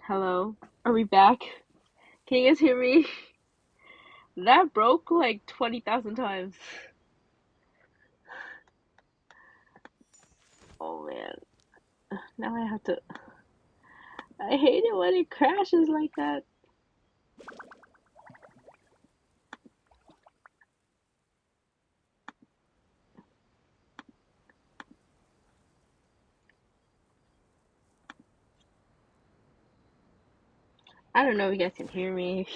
Hello, are we back? Can you guys hear me? That broke like 20,000 times. Oh man, now I have to. I hate it when it crashes like that. I don't know if you guys can hear me,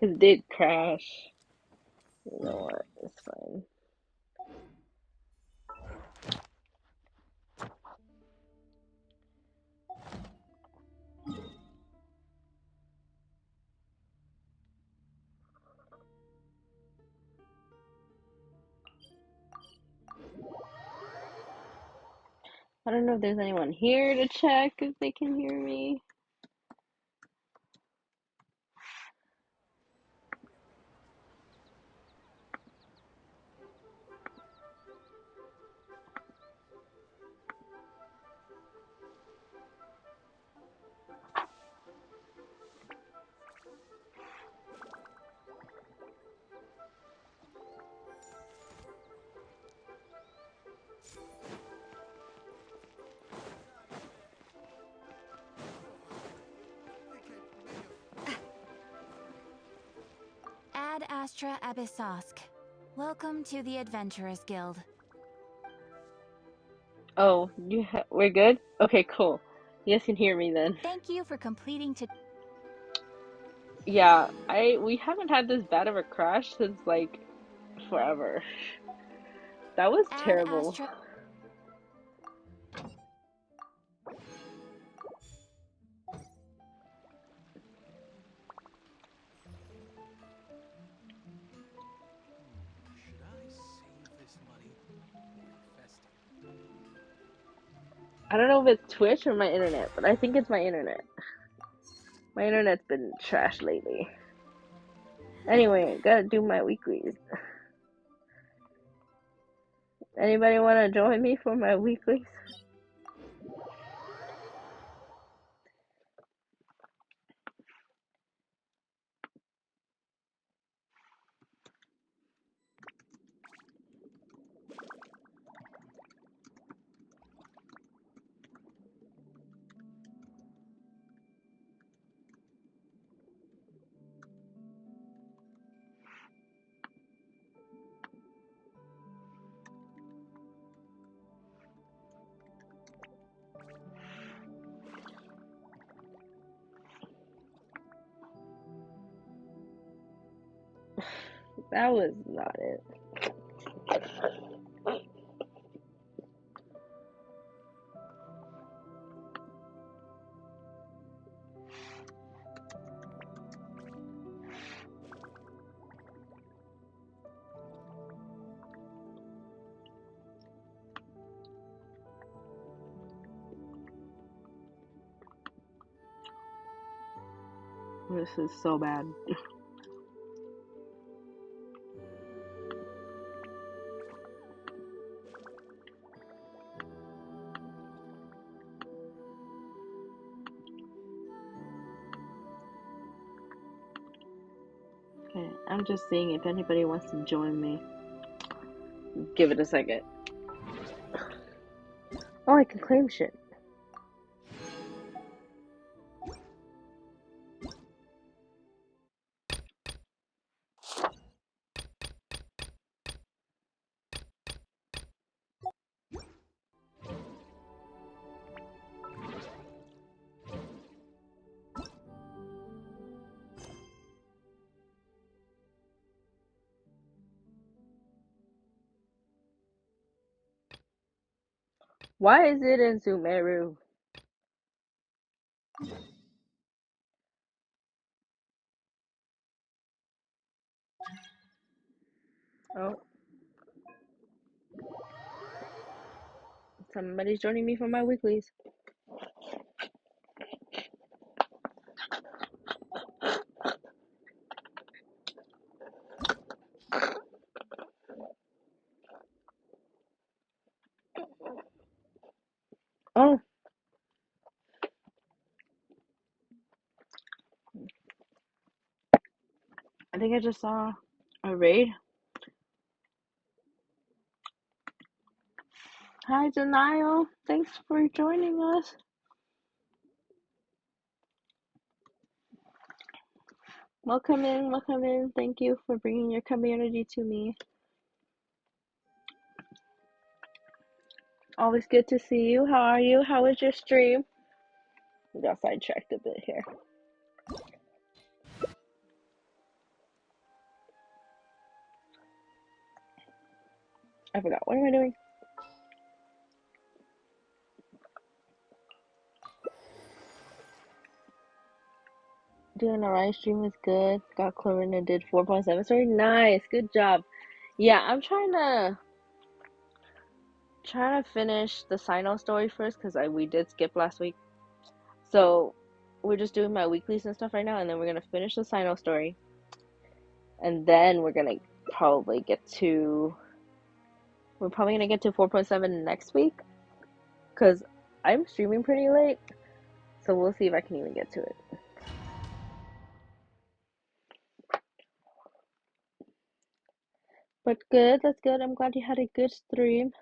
because it did crash. You know what? It's fine. I don't know if there's anyone here to check if they can hear me. Ad Astra Abyssosk. Welcome to the Adventurers Guild. Oh, we're good? Okay, cool. You guys can hear me then. Thank you for completing to Yeah, we haven't had this bad of a crash since like forever. That was Ad terrible. Astra. Should I save this money or invest it? I don't know if it's Twitch or my internet, but I think it's my internet. My internet's been trash lately. Anyway, gotta do my weeklies. Anybody wanna join me for my weeklies? That was not it. This is so bad. Okay, I'm just seeing if anybody wants to join me. Give it a second. Oh, I can claim shit. Why is it in Sumeru? Oh, somebody's joining me for my weeklies. Oh, think I just saw a raid. Hi, Denial. Thanks for joining us. Welcome in, welcome in. Thank you for bringing your community to me. Always good to see you. How are you? How was your stream? We got sidetracked a bit here. I forgot. What am I doing? Doing alright. Stream was good. Got Corinna did 4.7 story. Nice. Good job. Yeah, I'm trying to finish the Sino story first because we did skip last week. So we're just doing my weeklies and stuff right now, and then we're gonna finish the Sino story, and then we're probably get to 4.7 next week because I'm streaming pretty late. So we'll see if I can even get to it. But good, that's good. I'm glad you had a good stream.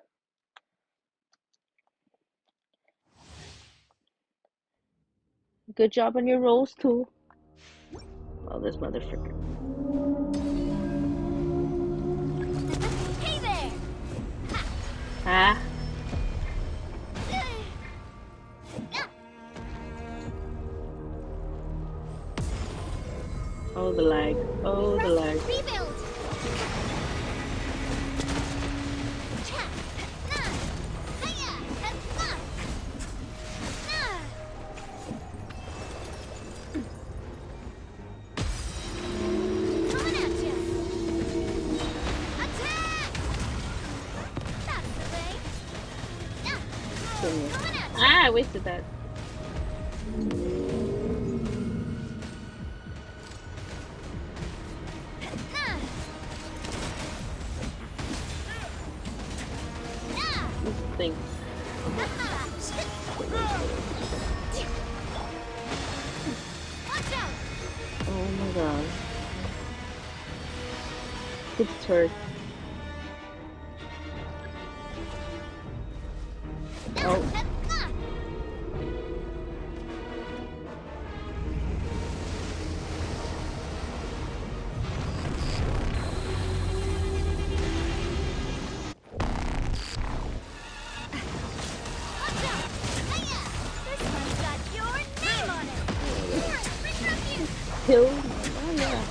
Good job on your rolls too. Oh, this motherfucker. Hey there! Ah. Oh, the lag. Oh, the lag. Rebuild! Coming at ya! Attack! That's the way. Coming at ya! Ah, I wasted that. This thing. Watch out! Oh my god. Good turret. Oh. Kill. Oh yeah.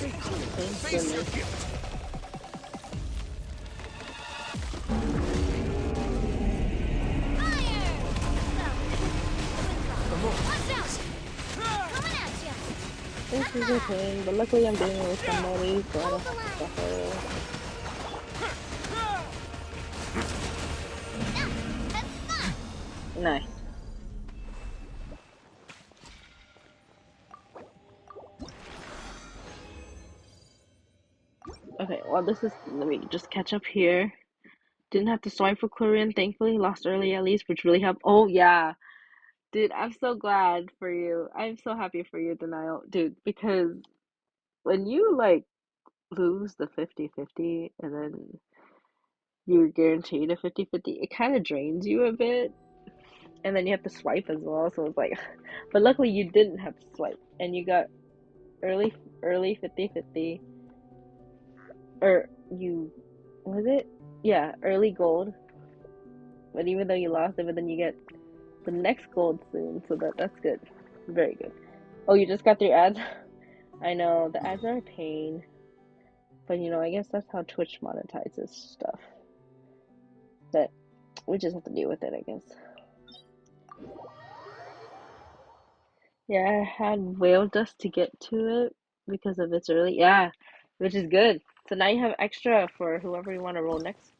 Thank goodness. This is okay, but luckily I'm doing it with somebody, so I don't have to suffer. Nice. Okay, well let me just catch up here. Didn't have to swipe for Korean, thankfully. Lost early at least, which really helped. Oh yeah. Dude, I'm so glad for you. I'm so happy for you, Denial. Dude, because when you like lose the 50-50 and then you're guaranteed a 50-50, it kind of drains you a bit. And then you have to swipe as well, so it's like, but luckily you didn't have to swipe and you got early 50-50, or was it? Yeah, early gold. But even though you lost it, but then you get the next gold soon, so that's good. Very good. Oh, you just got through ads? I know, the ads are a pain. But I guess that's how Twitch monetizes stuff. But we just have to deal with it, I guess. Yeah, I had whale dust to get to it, because of its early. Yeah, which is good. So now you have extra for whoever you want to roll next.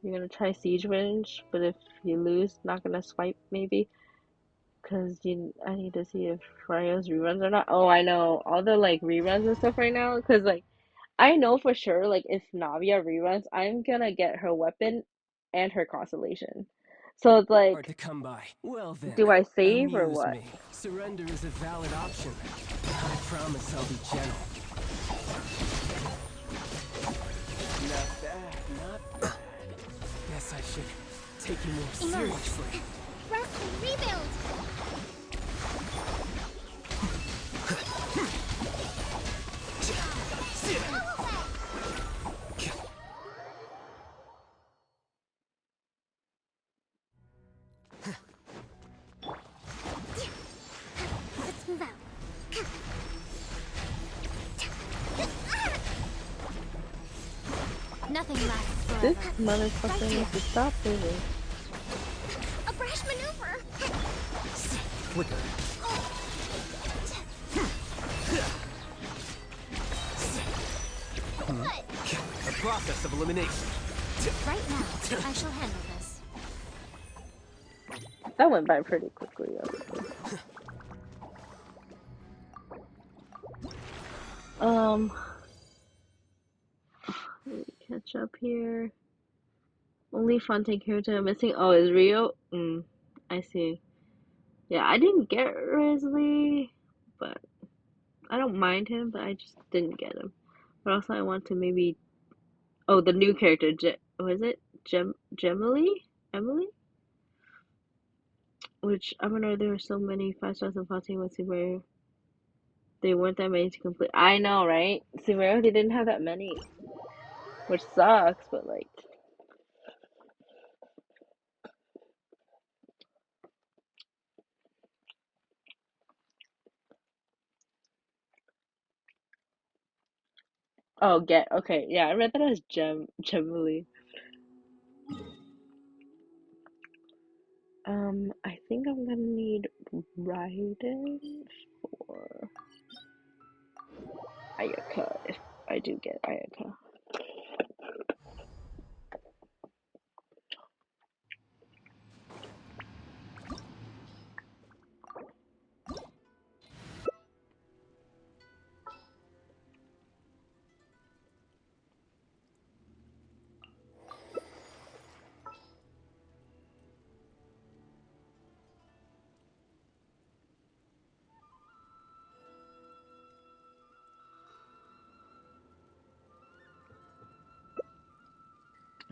You're gonna try Siege Range, but if you lose, not gonna swipe maybe, cause I need to see if Ryo's reruns or not. Oh, I know all the like reruns and stuff right now, cause like I know for sure like if Navia reruns, I'm gonna get her weapon and her constellation. So it's Hard like, to come by. Well then, do I save or amuse what? me. Surrender is a valid option. I promise I'll be gentle. Not bad, not bad. Guess I should take you more seriously. Rest and rebuild! Let's move out. Nothing lasts This forever. Right motherfucker here. needs to stop moving. A brash maneuver! Flicker. A process of elimination. Right now, I shall handle this. That went by pretty quickly, honestly. Um, let me catch up here. Only Fontaine character I'm missing. Oh, is Rio? I see. Yeah, I didn't get Risley, but I don't mind him, but I just didn't get him. But also, I want to maybe. Oh, the new character. Was it Emily? Which I don't know. There were so many 5 stars in Fontaine with Subaru. They weren't that many to complete. I know, right? Subaru, they didn't have that many, which sucks. But like, oh, get okay. Yeah, I read that as Gemily. I think I'm gonna need Raiden for Ayaka if I do get Ayaka.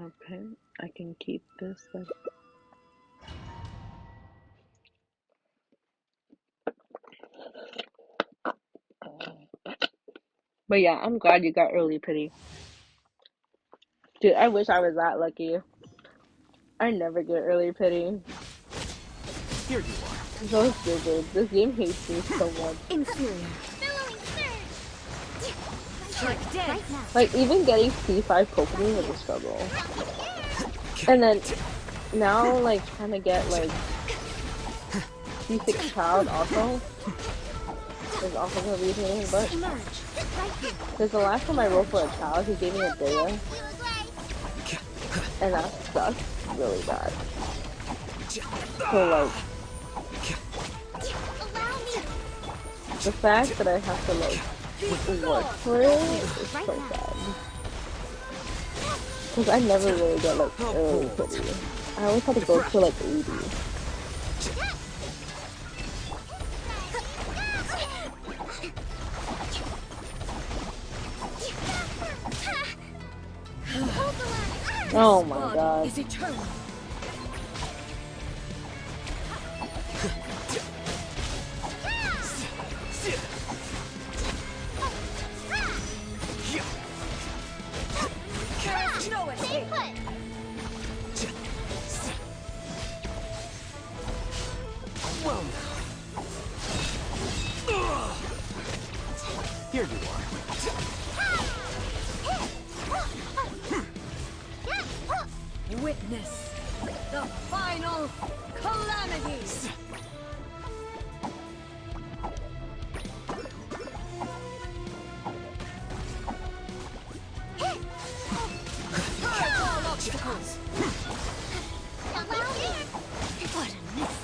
Okay, I can keep this then. But yeah, I'm glad you got early pity. Dude, I wish I was that lucky. I never get early pity. Here you are. So stupid. This game hates me so much. Inferior. Billowing surge! Strike dead. Right now. Like, even getting C5 Pokemon was a struggle. And then, now, like, trying to get, like, C6 Child also is also gonna be a pain in the butt. Emerge. Right here. Because the last time I rolled for a child, he gave me a Daya, and that sucked really bad. So, like, Allow me. the fact that I have to, like, work for it is Right so now. sad. Because I never really get, like, early pity. I always have to go to, like, 80. Oh my god. Is eternal. Well, here you are. Witness the final calamity! All obstacles! What a miss.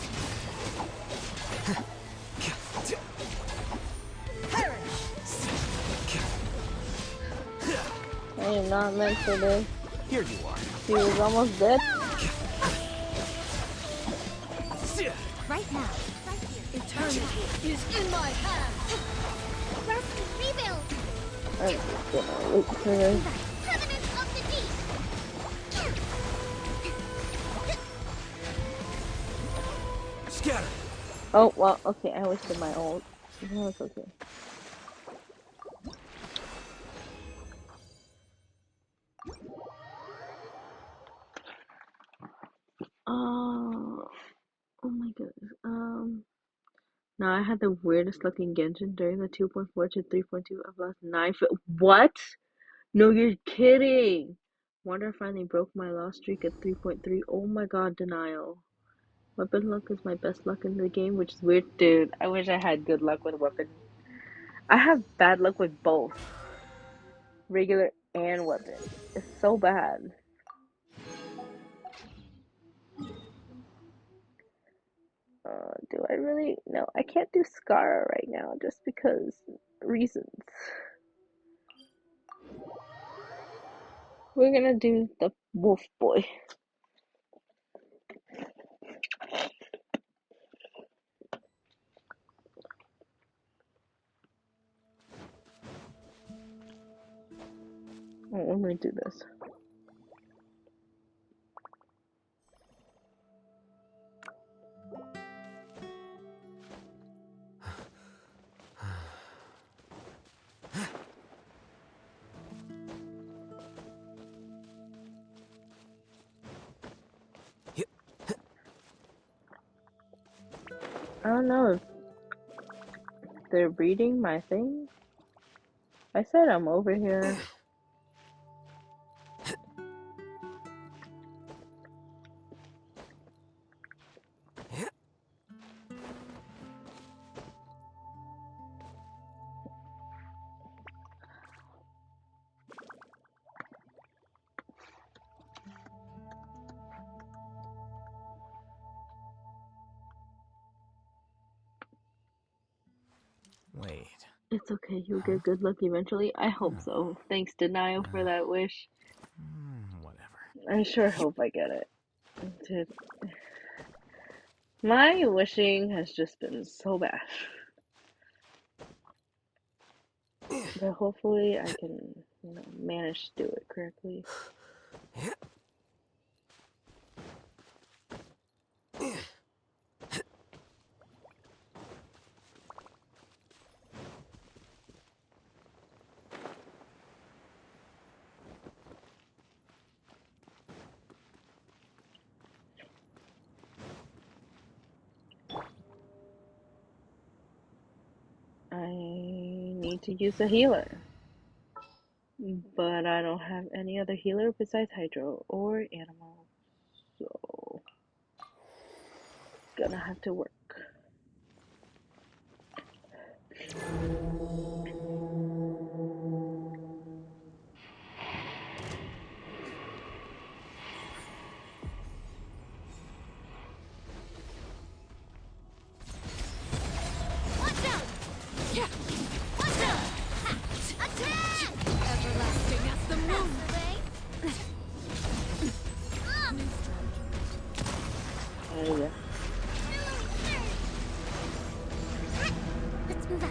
Perish! I am not meant for this. Here you are. He was almost dead. Right now. Right here. Eternity is in my hands! Rest and rebuild. I'm just gonna wait for this. Covenant of the Deep. Scatter. Oh, well, okay, I wasted my ult. No, it's okay. Oh, oh my goodness. Now I had the weirdest looking Genshin during the 2.4 to 3.2 of last 9. What? No, you're kidding. Wonder finally broke my lost streak at 3.3. Oh my god, denial. Weapon luck is my best luck in the game, which is weird. Dude, I wish I had good luck with weapon. I have bad luck with both. Regular and weapon. It's so bad. Do I really? No, I can't do Scar right now just because reasons. We're gonna do the Wolf Boy. Oh, let me do this. I don't know if they're reading my thing. I said I'm over here. Wait. It's okay, you'll get good luck eventually. I hope so. Thanks, Denial, for that wish. Whatever. I sure hope I get it. Dude, my wishing has just been so bad. But hopefully I can, manage to do it correctly. I need to use a healer. But I don't have any other healer besides Hydro or Animal. So, gonna have to work. Watch out! Yeah. Watch out! Attack! Everlasting as the moon! Yeah. Let's move out.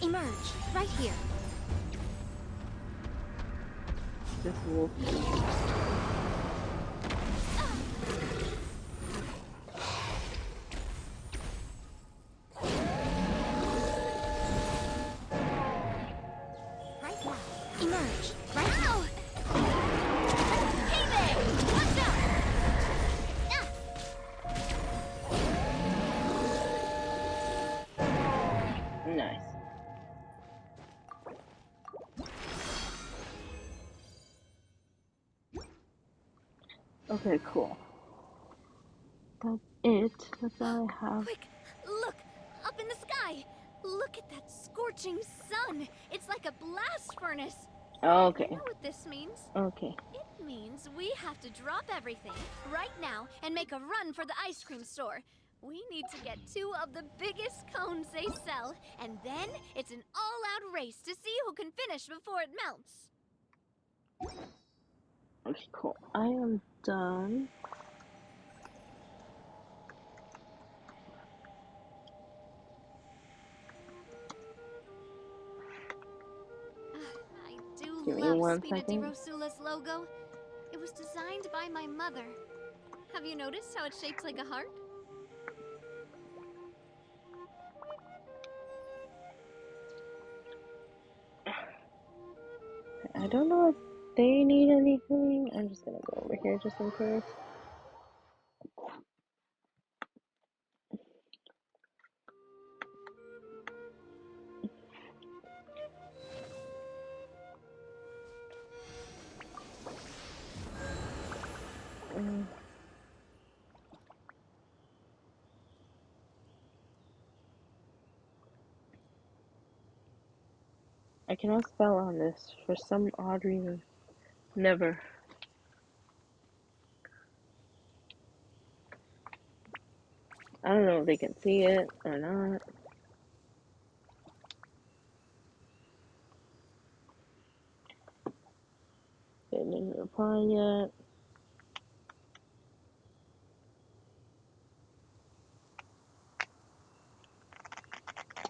Emerge right here. This wolf. Nice. Okay, cool. That's it. That's all I have. Quick, look! Up in the sky! Look at that scorching sun! It's like a blast furnace! You Okay. know what this means? Okay. It means we have to drop everything right now and make a run for the ice cream store. We need to get 2 of the biggest cones they sell, and then it's an all-out race to see who can finish before it melts. Okay, cool. I am done. I do Give me love 1 second. Rosula's logo. It was designed by my mother. Have you noticed how it's shaped like a heart? I don't know if they need anything. I'm just gonna go over here just in case. Mm, I cannot spell on this for some odd reason. Never. I don't know if they can see it or not. They didn't reply yet.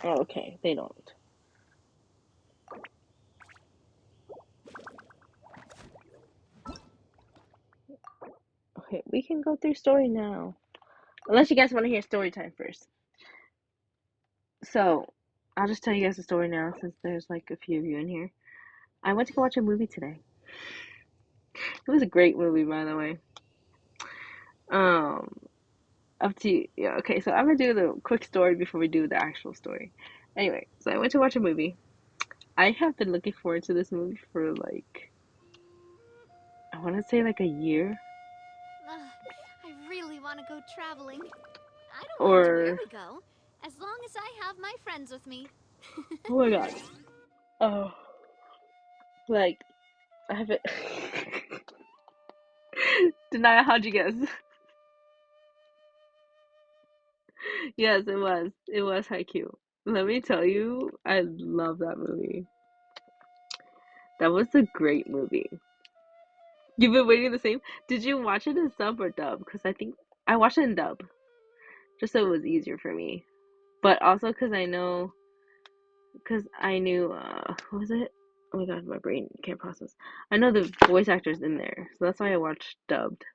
Oh, okay, they don't. Okay, we can go through story now. Unless you guys want to hear story time first. So, I'll just tell you guys the story now since there's like a few of you in here. I went to go watch a movie today. It was a great movie, by the way. Um, Up to you. Yeah, okay, so I'm gonna do the quick story before we do the actual story. Anyway, so I went to watch a movie. I have been looking forward to this movie for like, I want to say like a year I really want to go traveling. I don't mind where or, we go, as long as I have my friends with me. oh my god. Oh, like, I haven't. Denia, how'd you guess? Yes, it was. It was Haikyuu. Let me tell you, I love that movie. That was a great movie. You've been waiting the same. Did you watch it in sub or dub? Because I think I watched it in dub, just so it was easier for me. But also because I knew, what was it? Oh my god, my brain can't process. I know the voice actors in there, so that's why I watched dubbed.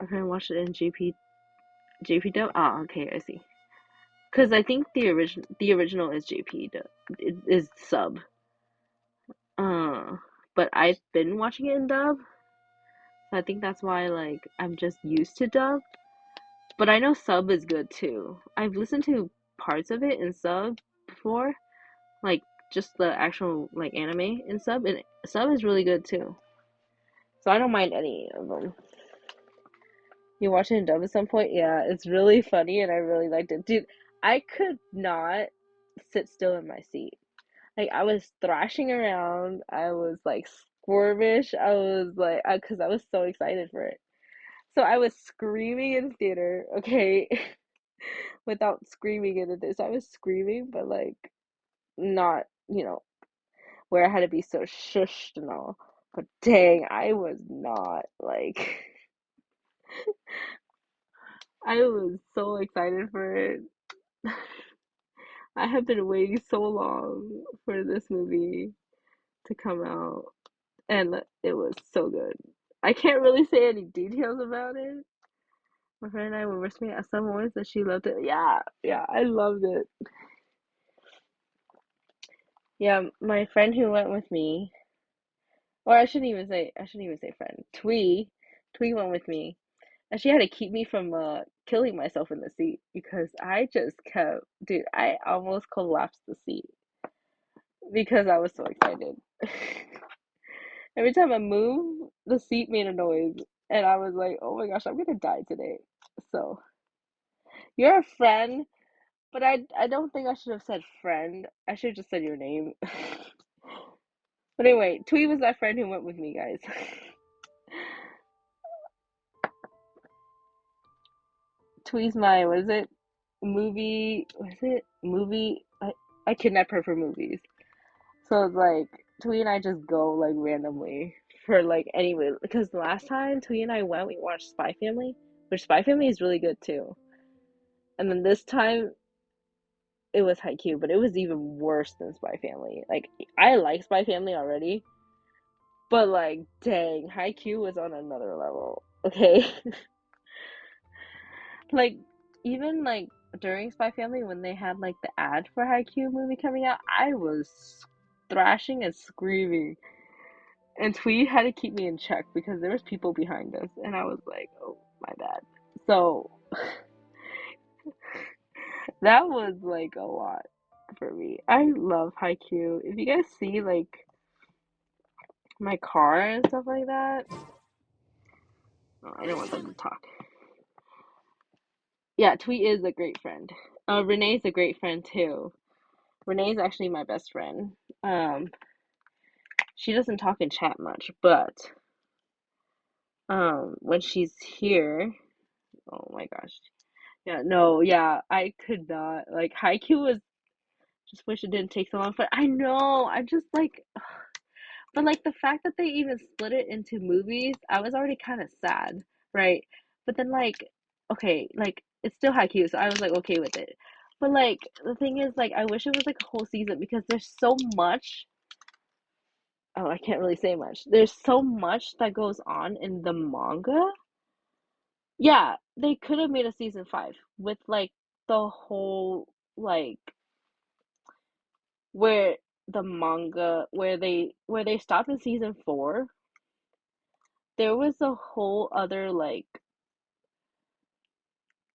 My friend watched it in JP dub. Ah, okay, I see. Because I think the original is JP dub. It is sub. Uh, but I've been watching it in dub, so I think that's why like I'm just used to dub. But I know sub is good too. I've listened to parts of it in sub before, like just the actual like anime in sub, and sub is really good too. So I don't mind any of them. You watch it in dub at some point? Yeah, it's really funny and I really liked it. Dude, I could not sit still in my seat. Like I was thrashing around. I was like squirmish. I was like, because I was so excited for it. So I was screaming in theater, okay, without screaming in it. So I was screaming, but like not, where I had to be so shushed and all. But dang, I was not like I was so excited for it. I have been waiting so long for this movie to come out, and it was so good. I can't really say any details about it. My friend and I were whispering at some points that she loved it. Yeah, yeah, I loved it. Yeah, my friend who went with me, or I shouldn't even say friend. Twee went with me, and she had to keep me from killing myself in the seat because I just kept, dude, I almost collapsed the seat because I was so excited. Every time I moved, the seat made a noise, and I was like, "Oh my gosh, I'm gonna die today." So, you're a friend, but I don't think I should have said friend. I should have just said your name. But anyway, Twee was that friend who went with me, guys. Twee's my, what is it? Movie, what is it? Movie, I kidnap her for movies. So it's like, Twee and I just go like randomly for like anyway. Because the last time Twee and I went, we watched Spy Family, which Spy Family is really good too. And then this time it was Haikyuu, but it was even worse than Spy Family. Like, I like Spy Family already, but like, dang, Haikyuu was on another level. Okay. Like, even like during Spy Family when they had like the ad for Haikyuu movie coming out, I was thrashing and screaming. And Twee had to keep me in check because there was people behind us, and I was like, "Oh, my bad." So that was like a lot for me. I love Haikyuu. If you guys see like my car and stuff like that, oh, I don't want them to talk. Yeah, Twee is a great friend. Renee's a great friend too. Renee's actually my best friend. Um, she doesn't talk in chat much, but when she's here, oh my gosh. Yeah, no, yeah, I could not. Like Haikyuu was just wish it didn't take so long, but I know, I'm just like but like the fact that they even split it into movies, I was already kind of sad, right? But then like okay, like it's still Haikyuu, so I was like okay with it. But like the thing is like I wish it was like a whole season because there's so much. Oh, I can't really say much. There's so much that goes on in the manga. Yeah, they could have made a season 5 with like the whole like where the manga where they stopped in season 4. There was a whole other like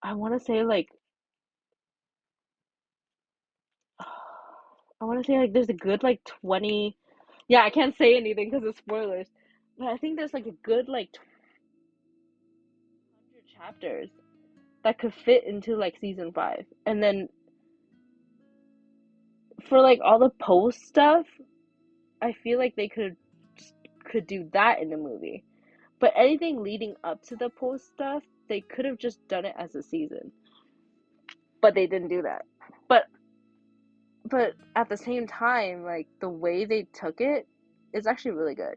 I want to say like I want to say like there's a good like 20. Yeah, I can't say anything because of spoilers. But I think there's like a good like 200 chapters that could fit into like season 5. And then for like all the post stuff, I feel like they could do that in the movie. But anything leading up to the post stuff, they could have just done it as a season. But they didn't do that. But but at the same time, like the way they took it is actually really good.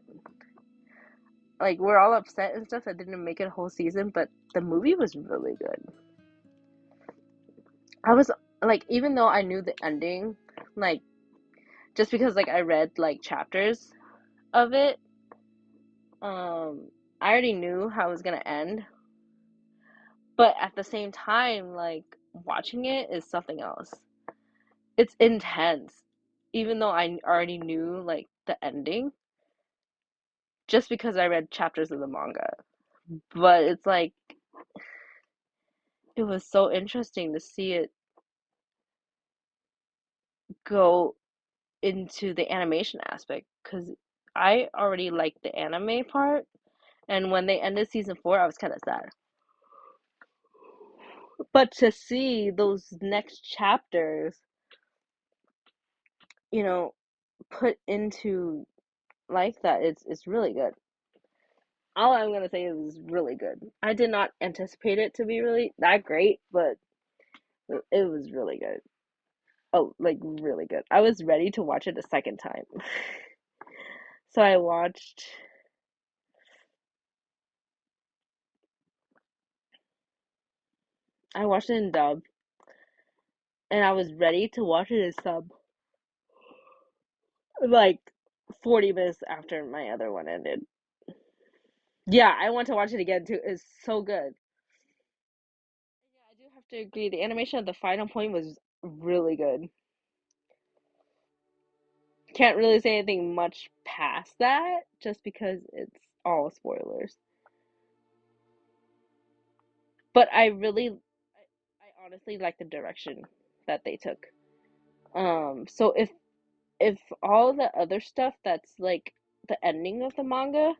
Like we're all upset and stuff that didn't make it a whole season, but the movie was really good. I was like even though I knew the ending, like just because like I read like chapters of it, I already knew how it was gonna end. But at the same time, like watching it is something else. It's intense. Even though I already knew like the ending, just because I read chapters of the manga. But it's like it was so interesting to see it go into the animation aspect because I already liked the anime part, and when they ended season 4, I was kind of sad. But to see those next chapters, you know, put into like that, it's really good. All I'm gonna say is it's really good. I did not anticipate it to be really that great, but it was really good. Oh, like really good. I was ready to watch it a second time. So I watched it in dub and I was ready to watch it in sub like 40 minutes after my other one ended. Yeah, I want to watch it again too. It's so good. Yeah, I do have to agree. The animation at the final point was really good. Can't really say anything much past that just because it's all spoilers. But I really honestly like the direction that they took. So if all the other stuff that's like the ending of the manga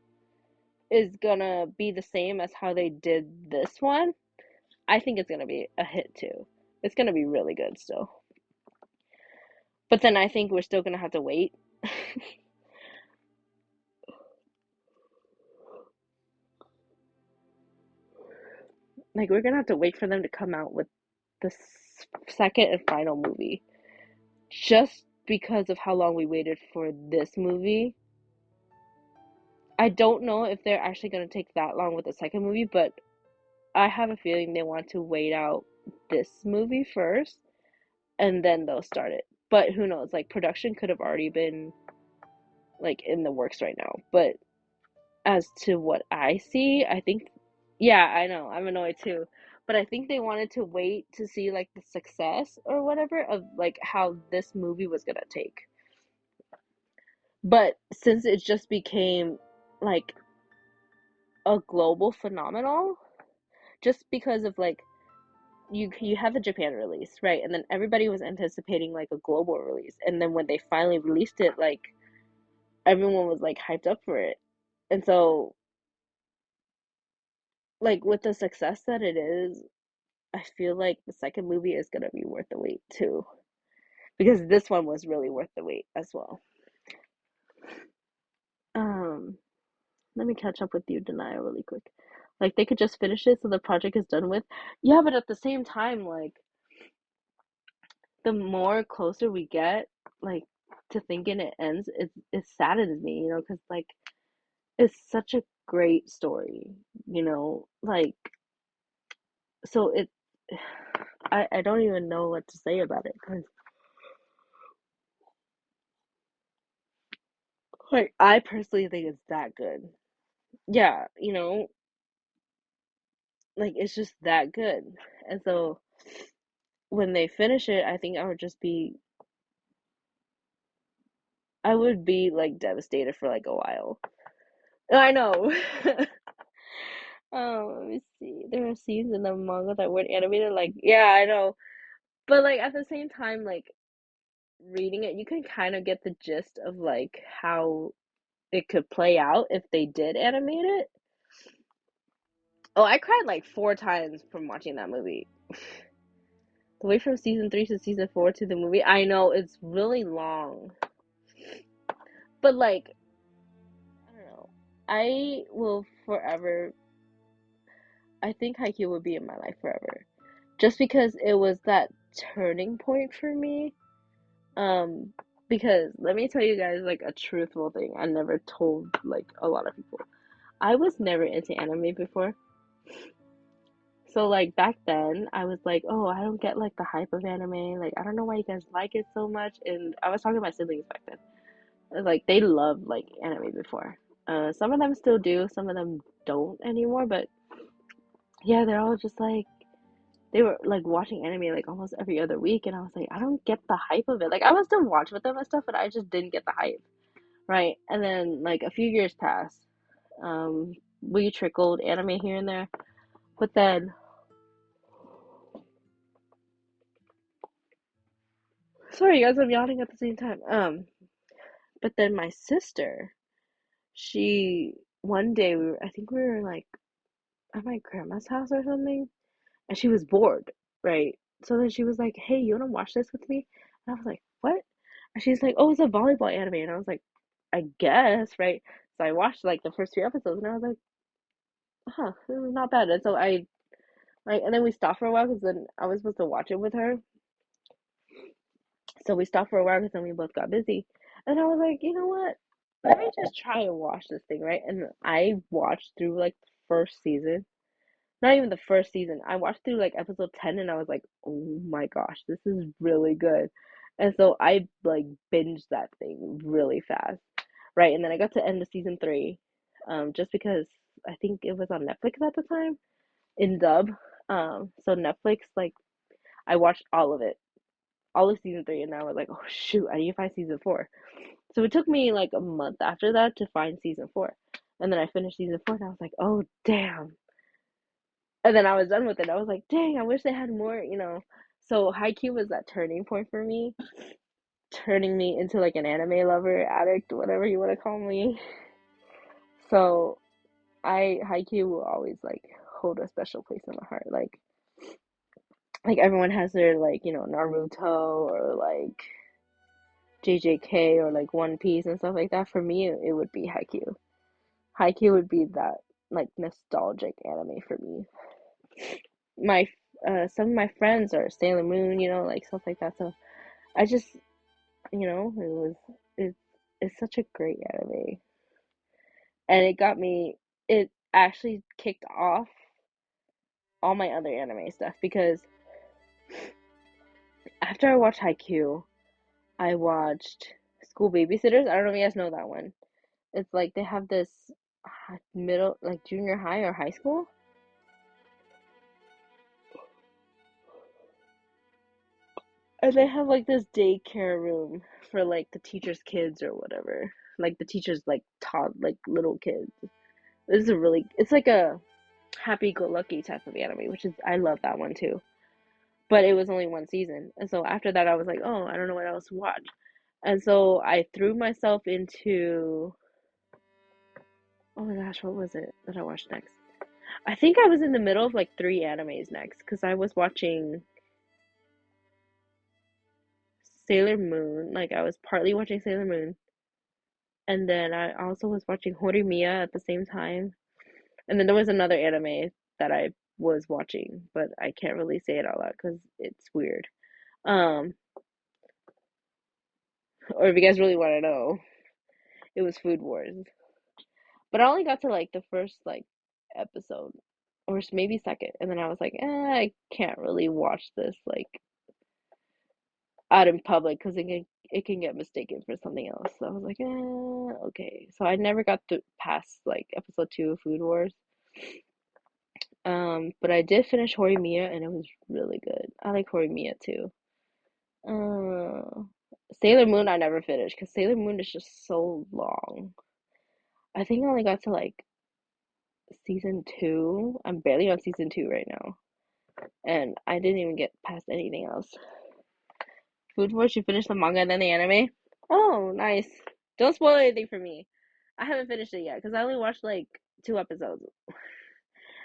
is gonna be the same as how they did this one, I think it's gonna be a hit too. It's gonna be really good still. But then I think we're still gonna have to wait. Like we're gonna have to wait for them to come out with the second and final movie. Just because of how long we waited for this movie. I don't know if they're actually gonna take that long with the second movie, but I have a feeling they want to wait out this movie first and then they'll start it. But who knows? Like production could have already been like in the works right now. But as to what I see, I think yeah, I know. I'm annoyed too. But I think they wanted to wait to see like the success or whatever of like how this movie was gonna take. But since it just became like a global phenomenon, just because of like you have the Japan release, right? And then everybody was anticipating like a global release. And then when they finally released it, like everyone was like hyped up for it. And so like with the success that it is, I feel like the second movie is gonna be worth the wait too. Because this one was really worth the wait as well. Um, Let me catch up with you, Denia, really quick. Like they could just finish it so the project is done with. Yeah, but at the same time, like the more closer we get, like to thinking it ends, it saddens me, because like it's such a great story, like so it. I don't even know what to say about it because like I personally think it's that good. Yeah, like it's just that good, and so when they finish it, I think I would be like devastated for like a while. I know. Let me see. There are scenes in the manga that weren't animated. Like, yeah, I know. But like at the same time, like reading it, you can kind of get the gist of like how it could play out if they did animate it. Oh, I cried like 4 times from watching that movie. The way from season 3 to season 4 to the movie, I know it's really long. But like, I don't know. I will forever. I think Haikyuu will be in my life forever, just because it was that turning point for me. Um, because let me tell you guys like a truthful thing I never told like a lot of people. I was never into anime before. So like back then I was like, "Oh, I don't get like the hype of anime. Like I don't know why you guys like it so much." And I was talking to my siblings back then. I was like they loved like anime before. Some of them still do, some of them don't anymore, but yeah, they're all just like they were like watching anime like almost every other week, and I was like, I don't get the hype of it. Like I would still watch with them and stuff, but I just didn't get the hype, right? And then like a few years passed. We trickled anime here and there, but then sorry guys, I'm yawning at the same time. But then my sister, she one day I think we were like at my grandma's house or something, and she was bored, right? So then she was like, "Hey, you wanna watch this with me?" And I was like, "What?" And she's like, "Oh, it's a volleyball anime." And I was like, "I guess, right?" So I watched like the first few episodes, and I was like, "Huh, this is not bad." And so I like, and then we stopped for a while because then I was supposed to watch it with her. So we stopped for a while because then we both got busy. And I was like, you know what? Let me just try and watch this thing, right? And I watched through like the first season. Not even the first season. I watched through like episode 10 and I was like, oh my gosh, this is really good. And so I like binged that thing really fast. Right. And then I got to end of season 3. Just because I think it was on Netflix at the time in dub. So Netflix, like I watched all of it, all of season 3, and I was like, oh shoot, I need to find season 4. So it took me like a month after that to find season 4. And then I finished season 4 and I was like, oh damn. And then I was done with it. I was like, dang, I wish they had more. So Haikyuu was that turning point for me, turning me into like an anime lover, addict, whatever you want to call me. So I Haikyuu will always like hold a special place in my heart. Like everyone has their like Naruto or like JJK or like One Piece and stuff like that. For me, it would be Haikyuu. Haikyuu would be that like nostalgic anime for me. My some of my friends are Sailor Moon, like stuff like that. So I just, it it's such a great anime, and it actually kicked off all my other anime stuff because after I watched Haikyuu, I watched School Babysitters. I don't know if you guys know that one. It's like they have this middle, like junior high or high school, and they have like this daycare room for like the teacher's kids or whatever. Like the teacher's like taught like little kids. It's like a happy-go-lucky type of anime, which is I love that one too. But it was only one season, and so after that, I was like, oh, I don't know what else to watch, and so I threw myself into. Oh my gosh, what was it that I watched next? I think I was in the middle of like three animes next because I was watching Sailor Moon. Like I was partly watching Sailor Moon, and then I also was watching Horimiya at the same time. And then there was another anime that I was watching, but I can't really say it out loud because it's weird. Um, or if you guys really want to know, it was Food Wars. But I only got to like the first like episode, or maybe second, and then I was like, I can't really watch this like out in public because it can get mistaken for something else. So I was like, okay. So I never got to past like episode 2 of Food Wars. But I did finish Horimiya and it was really good. I like Horimiya too. Uh, Sailor Moon I never finished because Sailor Moon is just so long. I think I only got to like season 2. I'm barely on season 2 right now, and I didn't even get past anything else. Food Wars, you finished the manga and then the anime? Oh, nice. Don't spoil anything for me. I haven't finished it yet because I only watched like 2 episodes.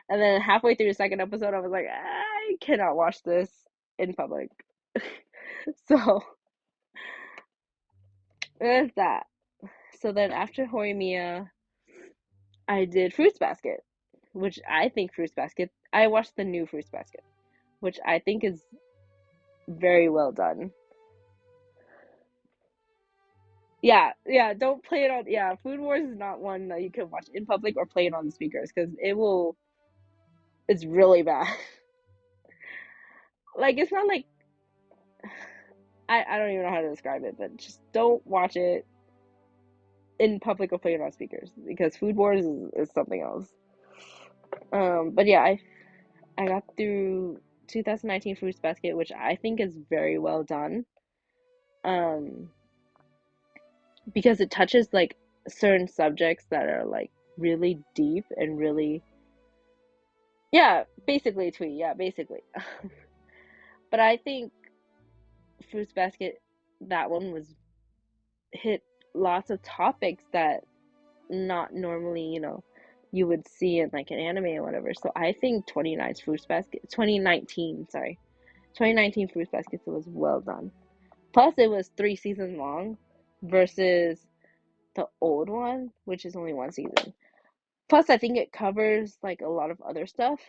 And then halfway through the second episode, I was like, I cannot watch this in public. So there's that. So then after Horimiya, I did Fruits Basket, which I think Fruits Basket, I watched the new Fruits Basket, which I think is very well done. Yeah, yeah, don't play it on, yeah, Food Wars is not one that you can watch in public or play it on the speakers because it's really bad. Like, it's not like, I don't even know how to describe it, but just don't watch it in public or play it on speakers because Food Wars is something else. But yeah, I got through 2019 Fruits Basket, which I think is very well done. Um, because it touches like certain subjects that are like really deep and really, yeah, basically a tweet, yeah, basically. But I think Fruits Basket, that one was hit lots of topics that not normally, you would see in like an anime or whatever. So I think 2019, sorry, 2019 Fruits Basket was well done. Plus, it was 3 seasons long versus the old one, which is only one season. Plus, I think it covers like a lot of other stuff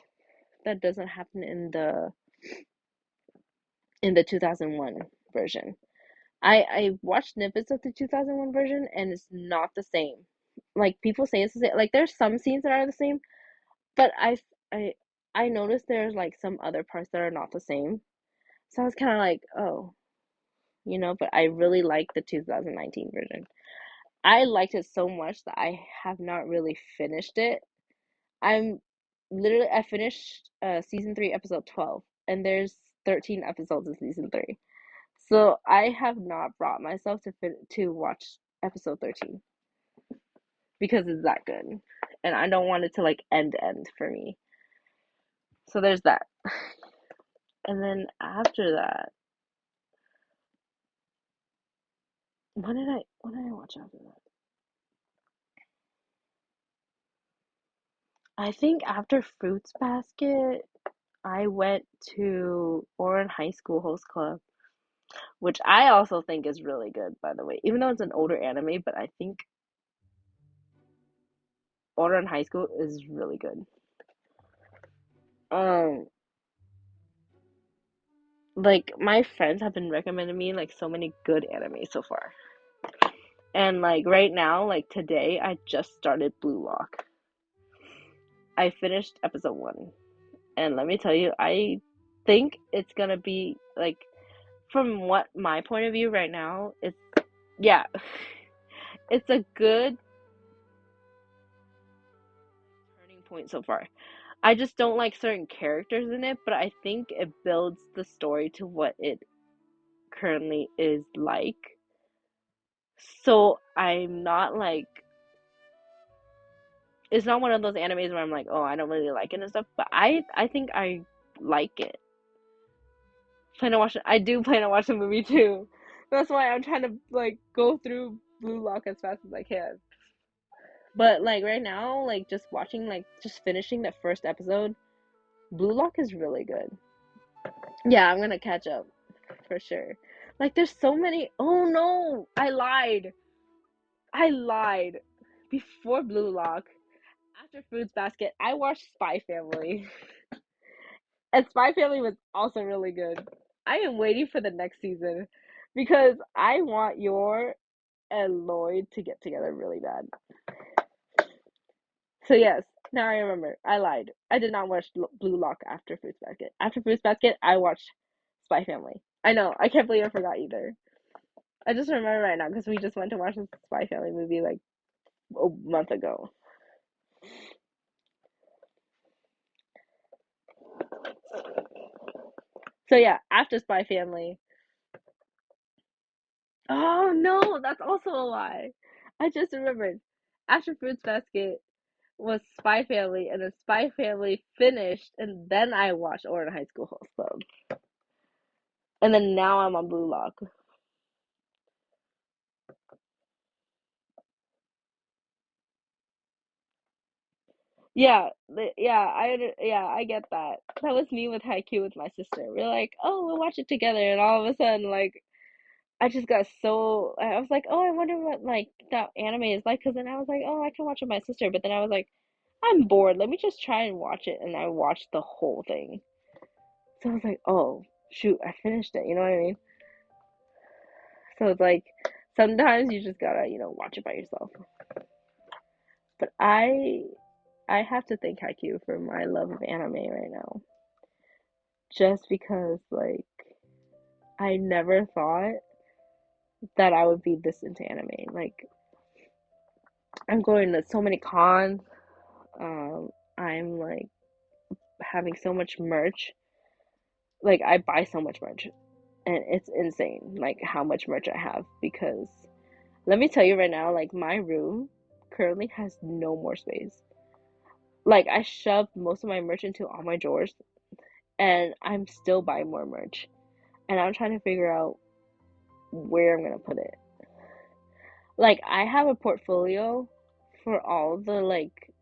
that doesn't happen in the 2001 version. I watched snippets of the 2001 version and it's not the same. Like people say it's the same. Like there's some scenes that are the same, but I I noticed there's like some other parts that are not the same. So I was kind of like, oh, but I really like the 2019 version. I liked it so much that I have not really finished it. I'm I finished season 3 episode 12 and there's 13 episodes in season 3. So I have not brought myself to watch episode 13 because it's that good. And I don't want it to like end for me. So there's that. And then after that, what did I watch after that? I think after Fruits Basket, I went to Oran High School Host Club, which I also think is really good, by the way. Even though it's an older anime, but I think Oran High School is really good. Um, like my friends have been recommending me like so many good anime so far. And like right now, like today, I just started Blue Lock. I finished episode 1. And let me tell you, I think it's gonna be like from what my point of view right now, it's yeah, it's a good turning point so far. I just don't like certain characters in it, but I think it builds the story to what it currently is like. So I'm not like it's not one of those animes where I'm like, oh, I don't really like it and stuff, but I think I like it. Plan to watch it. I do plan to watch the movie too. That's why I'm trying to like go through Blue Lock as fast as I can. But like right now, like just watching like just finishing the first episode, Blue Lock is really good. Yeah, I'm gonna catch up for sure. Like there's so many. Oh no, I lied. I lied. Before Blue Lock, after Fruits Basket, I watched Spy Family. And Spy Family was also really good. I am waiting for the next season because I want Yor and Lloyd to get together really bad. So yes, now I remember. I lied. I did not watch Blue Lock after Fruits Basket. After Fruits Basket, I watched Spy Family. I know. I can't believe I forgot either. I just remember right now because we just went to watch the Spy Family movie like a month ago. So yeah, after Spy Family. Oh no, that's also a lie. I just remembered. After Fruits Basket was Spy Family, and then Spy Family finished, and then I watched Orange High School Host Club, and then now I'm on Blue Lock. Yeah, I get that. That was me with Haikyuu with my sister. We're like, oh, we'll watch it together, and all of a sudden, like, I just got so I was like, oh, I wonder what like that anime is like, because then I was like, oh, I can watch with my sister, but then I was like, I'm bored. Let me just try and watch it, and I watched the whole thing. So I was like, oh, shoot, I finished it. You know what I mean? So it's like sometimes you just gotta, watch it by yourself. But I have to thank Haikyuu for my love of anime right now. Just because like I never thought that I would be this into anime. Like I'm going to so many cons. I'm like having so much merch. Like I buy so much merch and it's insane like how much merch I have because let me tell you right now, like my room currently has no more space. Like I shoved most of my merch into all my drawers and I'm still buying more merch. And I'm trying to figure out where I'm gonna put it. Like I have a portfolio for all the like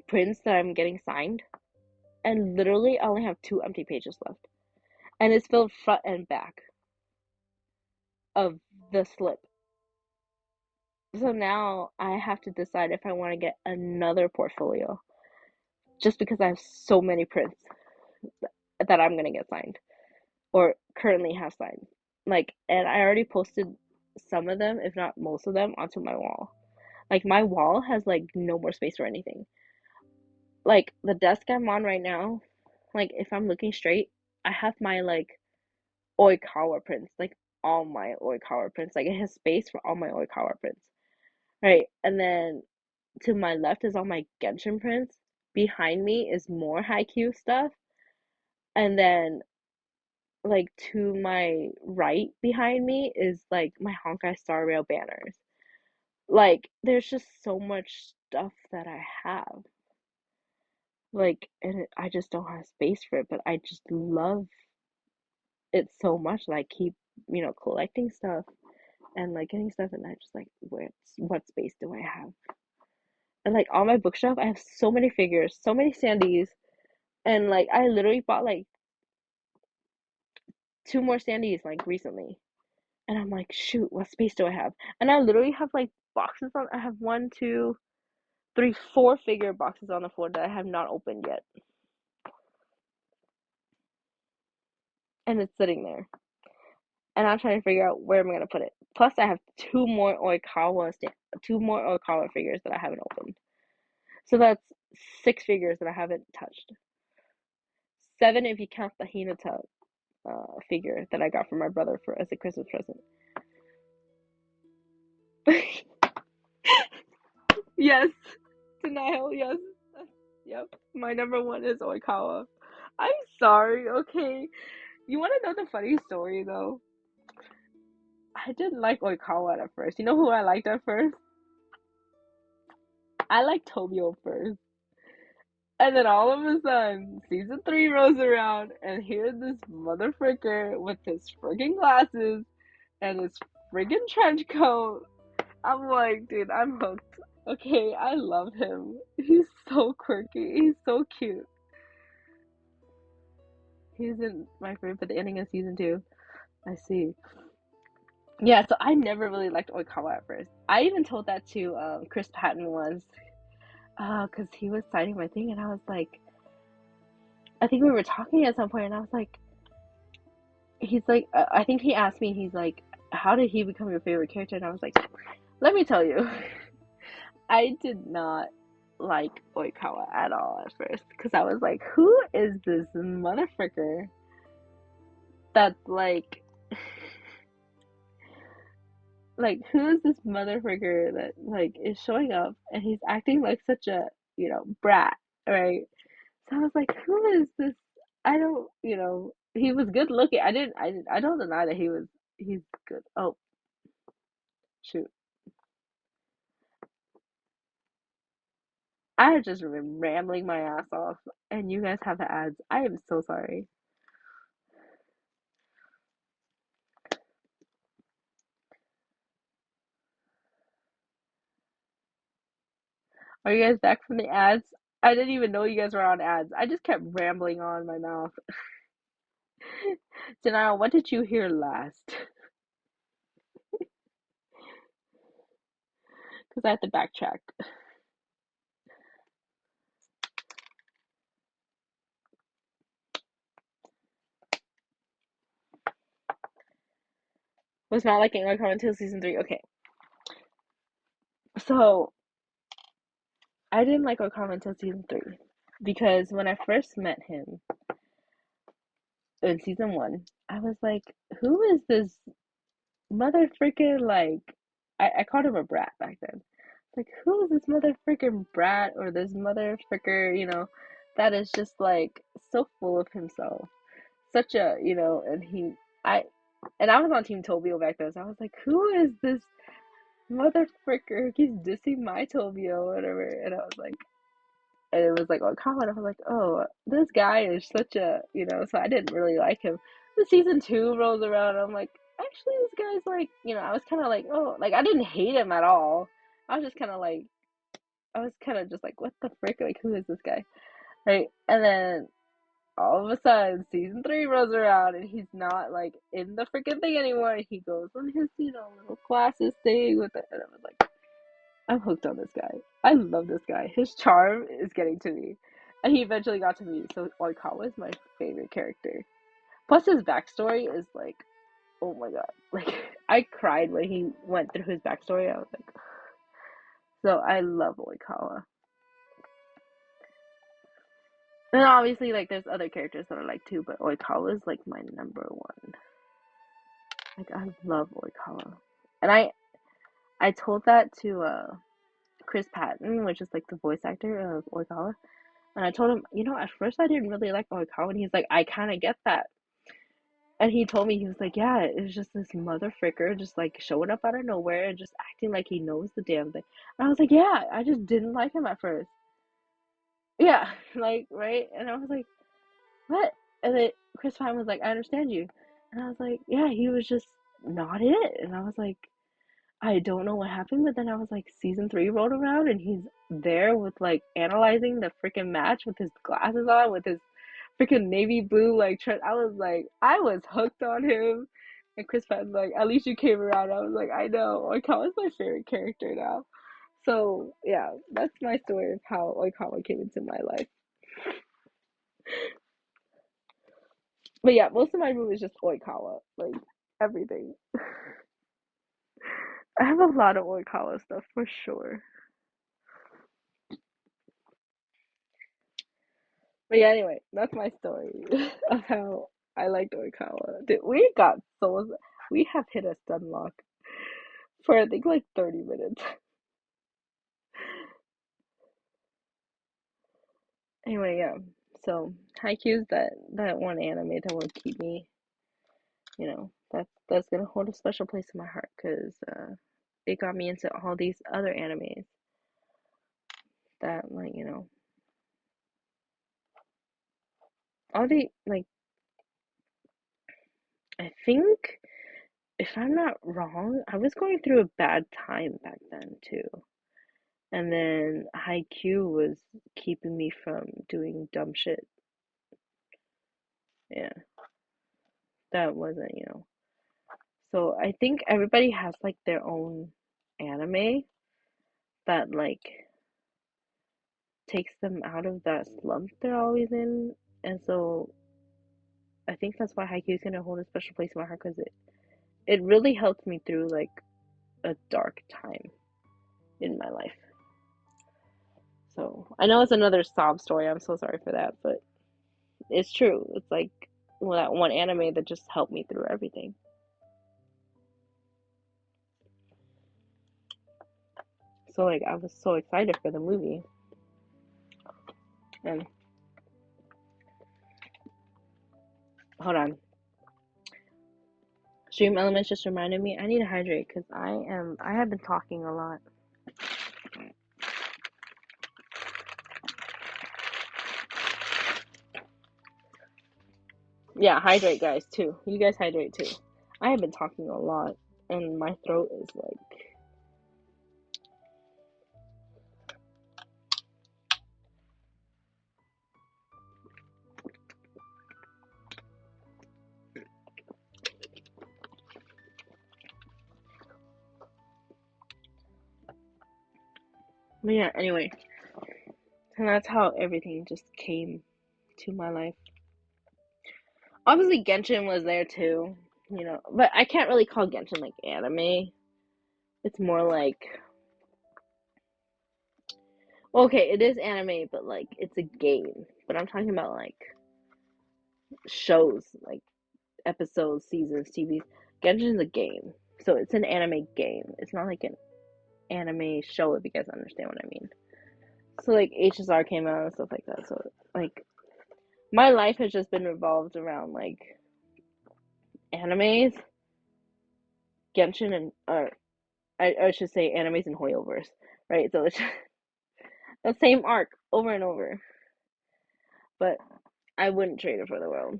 prints that I'm getting signed, and literally I only have 2 empty pages left. And it's filled front and back of the slip. So now I have to decide if I want to get another portfolio just because I have so many prints that I'm gonna get signed or currently have signed. Like, and I already posted some of them, if not most of them, onto my wall. Like, my wall has like no more space for anything. Like, the desk I'm on right now, like, if I'm looking straight, I have my like Oikawa prints, like all my Oikawa prints. Like, it has space for all my Oikawa prints, right? And then to my left is all my Genshin prints. Behind me is more Haikyuu stuff. And then like to my right behind me is like my Honkai Star Rail banners. Like there's just so much stuff that I have. Like, and I just don't have space for it, but I just love it so much that I keep, collecting stuff and like getting stuff, and I just like, what space do I have? And like on my bookshelf, I have so many figures, so many Sandies, and like I literally bought like two more Sandies like recently. And I'm like, shoot, what space do I have? And I literally have like boxes on. I have one, two, three, four figure boxes on the floor that I have not opened yet, and it's sitting there. And I'm trying to figure out where am I gonna put it. Plus, I have two more Oikawa figures that I haven't opened. So that's six figures that I haven't touched. Seven if you count the Hinata figure that I got from my brother for as a Christmas present. Yes, denial. Yes, yep. My number one is Oikawa. I'm sorry. Okay, you want to know the funny story though? I didn't like Oikawa at first. You know who I liked at first? I liked Tobio first. And then all of a sudden, season three rolls around, and here's this mother fricker with his friggin' glasses and his friggin' trench coat. I'm like, dude, I'm hooked. Okay, I love him. He's so quirky. He's so cute. He's in my favorite for the ending of season two. I see. Yeah, so I never really liked Oikawa at first. I even told that to Chris Patton once, because he was signing my thing, and I was like, I think we were talking at some point, and I was like, he's like, I think he asked me, he's like, how did he become your favorite character? And I was like, let me tell you, I did not like Oikawa at all at first, because I was like, who is this mother fricker that's who is this mother fricker that like is showing up and he's acting like such a brat, right? So I was like, who is this? I don't, he was good looking. I don't deny that he's good. Oh, shoot. I have just been rambling my ass off and you guys have the ads. I am so sorry. Are you guys back from the ads? I didn't even know you guys were on ads. I just kept rambling on in my mouth. Denial, what did you hear last? Because I have to backtrack. Was not liking my comment until season three. Okay, so I didn't like Okama until season three because when I first met him in season one, I was like, "Who is this mother freaking like?" I called him a brat back then. Like, who is this mother freaking brat or this mother fricker? That is just like so full of himself. Such a I and I was on Team Tobio back then, so I was like, "Who is this mother fricker? He's dissing my Tobio or whatever," and I was like. And it was like on comment, I was like, oh, this guy is such so I didn't really like him. The season two rolls around, and I'm like, actually, this guy's like, I was kind of like, oh, like I didn't hate him at all. I was just kind of like, I was kind of just like, what the frick? Like, who is this guy? Right? And then all of a sudden, season three rolls around, and he's not like in the freaking thing anymore. He goes on his, little classes thing with it, and I was like, I'm hooked on this guy. I love this guy. His charm is getting to me. And he eventually got to me. So Oikawa is my favorite character. Plus his backstory is like, oh my god. Like I cried when he went through his backstory. I was like, so I love Oikawa. And obviously like there's other characters that I like too, but Oikawa is like my number one. Like I love Oikawa. And I told that to Chris Patton, which is like the voice actor of Oikawa. And I told him, at first I didn't really like Oikawa, and he's like, I kind of get that. And he told me, he was like, yeah, it's just this mother fricker just like showing up out of nowhere and just acting like he knows the damn thing. And I was like, yeah, I just didn't like him at first. Yeah, like, right? And I was like, what? And then Chris Pine was like, I understand you. And I was like, yeah, he was just not it. And I was like, I don't know what happened, but then I was like, season three rolled around and he's there with like analyzing the freaking match with his glasses on, with his freaking navy blue like I was like, I was hooked on him. And Chris Pratt's like, at least you came around. I was like, I know. Oikawa's my favorite character now. So yeah, that's my story of how Oikawa came into my life. But yeah, most of my room is just Oikawa, like everything. I have a lot of Oikawa stuff for sure. But yeah, anyway, that's my story of how I liked Oikawa. Dude, we have hit a stun lock for I think like 30 minutes. Anyway, yeah. So Haikyuu's that one anime that will keep me, that's gonna hold a special place in my heart because it got me into all these other animes that like all the like I think if I'm not wrong, I was going through a bad time back then too. And then Haikyuu was keeping me from doing dumb shit. Yeah, that wasn't. So I think everybody has like their own anime that like takes them out of that slump they're always in. And so I think that's why Haikyuu is gonna hold a special place in my heart because it really helped me through like a dark time in my life. So I know it's another sob story. I'm so sorry for that, but it's true. It's like that one anime that just helped me through everything. So like I was so excited for the movie. And hold on. Stream Elements just reminded me I need to hydrate because I have been talking a lot. Yeah, hydrate guys too. You guys hydrate too. I have been talking a lot and my throat is like but yeah, anyway. And that's how everything just came to my life. Obviously Genshin was there too, but I can't really call Genshin like anime. It's more like well, okay, it is anime, but like it's a game. But I'm talking about like shows, like episodes, seasons, TVs. Genshin's a game. So it's an anime game. It's not like an anime show if you guys understand what I mean. So like HSR came out and stuff like that. So like my life has just been revolved around like animes, Genshin and or I should say animes and Hoyoverse, right? So it's the same arc over and over. But I wouldn't trade it for the world.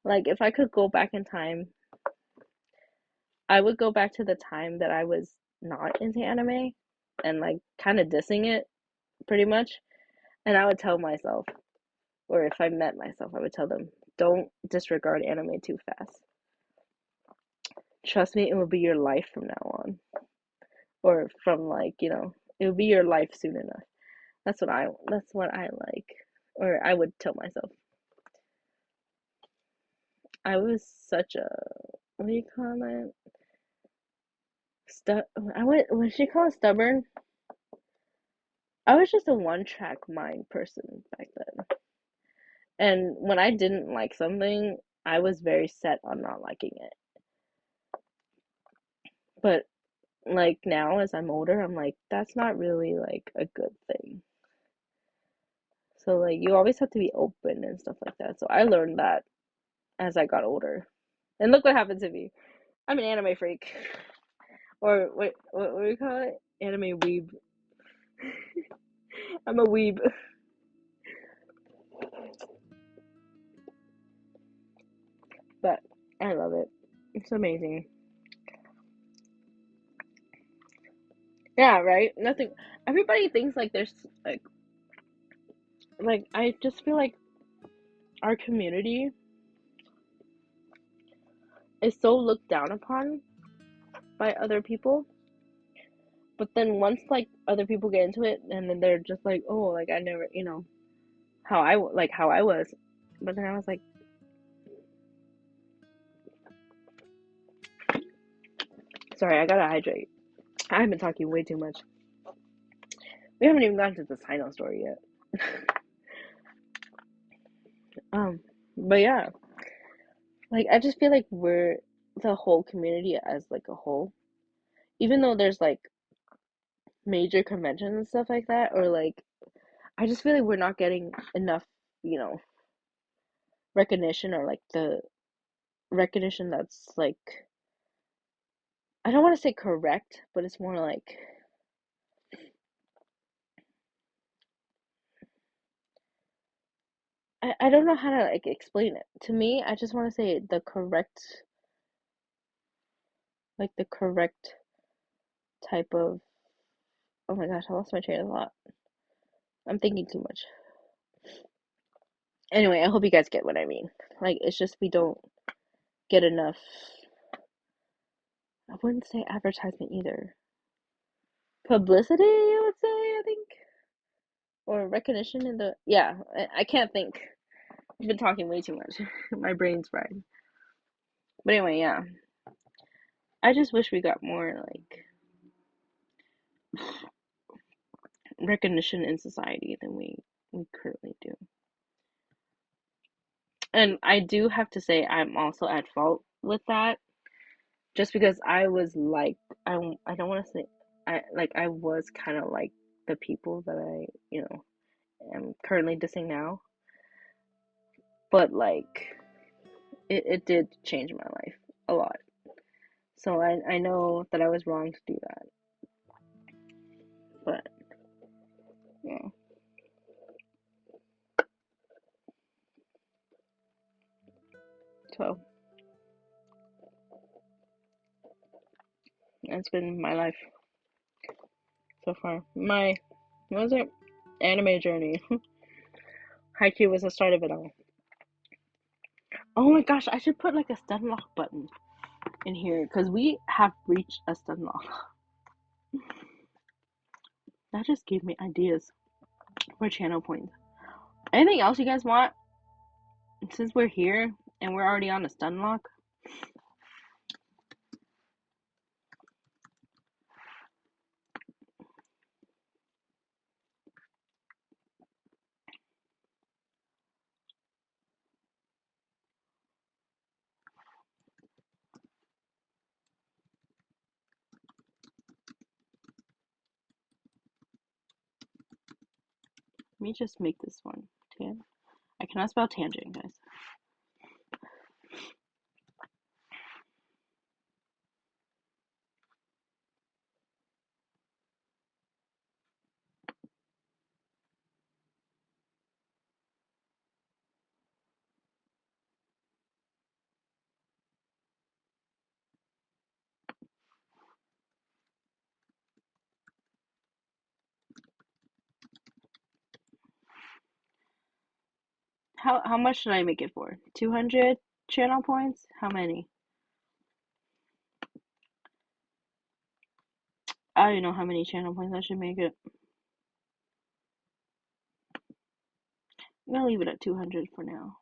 Like if I could go back in time, I would go back to the time that I was not into anime and like kind of dissing it pretty much. And I would tell myself, or if I met myself, I would tell them, don't disregard anime too fast. Trust me, it will be your life from now on. Or from like, it will be your life soon enough. That's what I like. Or I would tell myself. I was such a what do you call it? I went was she called stubborn? I was just a one track mind person back then. And when I didn't like something, I was very set on not liking it. But like now as I'm older, I'm like, that's not really like a good thing. So like you always have to be open and stuff like that. So I learned that as I got older. And look what happened to me. I'm an anime freak. Or what do you call it? Anime weeb. I'm a weeb. But I love it. It's amazing. Yeah, right? Nothing. Everybody thinks like there's like I just feel like our community is so looked down upon by other people. But then once like other people get into it, and then they're just like, oh, like I never, how I was. But then I was like, sorry, I gotta hydrate. I've been talking way too much. We haven't even gotten to the Sino story yet. um, but yeah, like I just feel like we're the whole community as like a whole, even though there's like major conventions and stuff like that, or like I just feel like we're not getting enough, you know, recognition or like the recognition that's like I don't want to say correct, but it's more like I don't know how to like explain it. To me, I just want to say the correct like the correct type of oh my gosh, I lost my train of thought. I'm thinking too much. Anyway, I hope you guys get what I mean. Like it's just we don't get enough I wouldn't say advertisement either. Publicity, I would say, I think. Or recognition in the yeah, I can't think. I've been talking way too much. My brain's fried. But anyway, yeah. I just wish we got more like recognition in society than we currently do. And I do have to say I'm also at fault with that just because I was like I don't want to say I was kind of like the people that am currently dissing now, but like it did change my life a lot. So I know that I was wrong to do that. But yeah. So that's been my life so far. My what was it? Anime journey. Haikyuu was the start of it all. Oh my gosh, I should put like a stun lock button in here because we have reached a stun lock. That just gave me ideas for channel points. Anything else you guys want? Since we're here and we're already on a stun lock. Let me just make this one. Tan. I cannot spell tangent, guys. How much should I make it for? 200 channel points? How many? I don't even know how many channel points I should make it. I'm gonna leave it at 200 for now.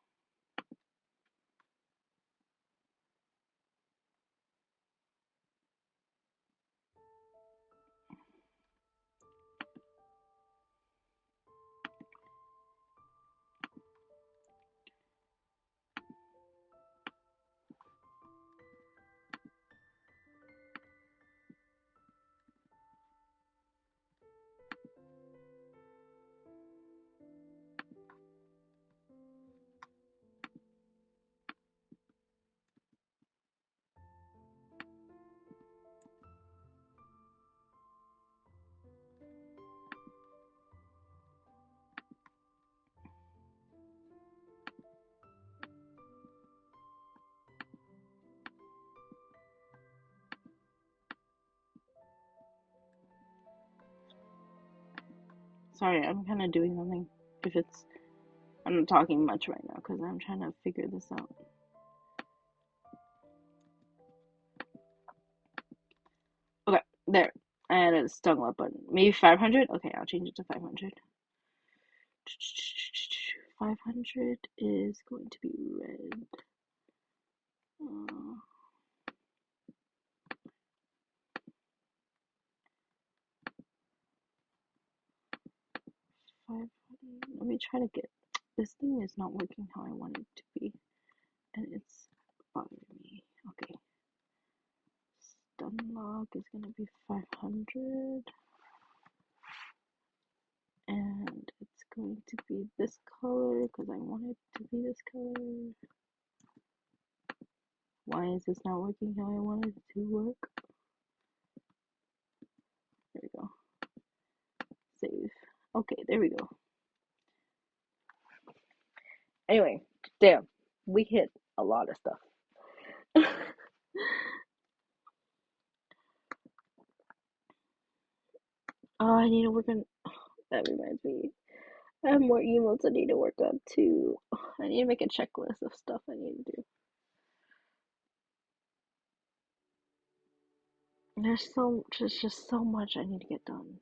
Sorry, I'm kind of doing something. If it's, I'm not talking much right now because I'm trying to figure this out. Okay, there. And it's stung up button. Maybe 500? Okay, I'll change it to 500. 500 is going to be red. Uh, 500. Let me try to get. This thing is not working how I want it to be. And it's bothering me. Okay. Stun lock is going to be 500. And it's going to be this color because I want it to be this color. Why is this not working how I want it to work? There we go. Save. Okay, there we go. Anyway, damn, we hit a lot of stuff. Oh, I need to work on. That reminds me. I have more emotes I need to work on too. I need to make a checklist of stuff I need to do. There's just so much I need to get done.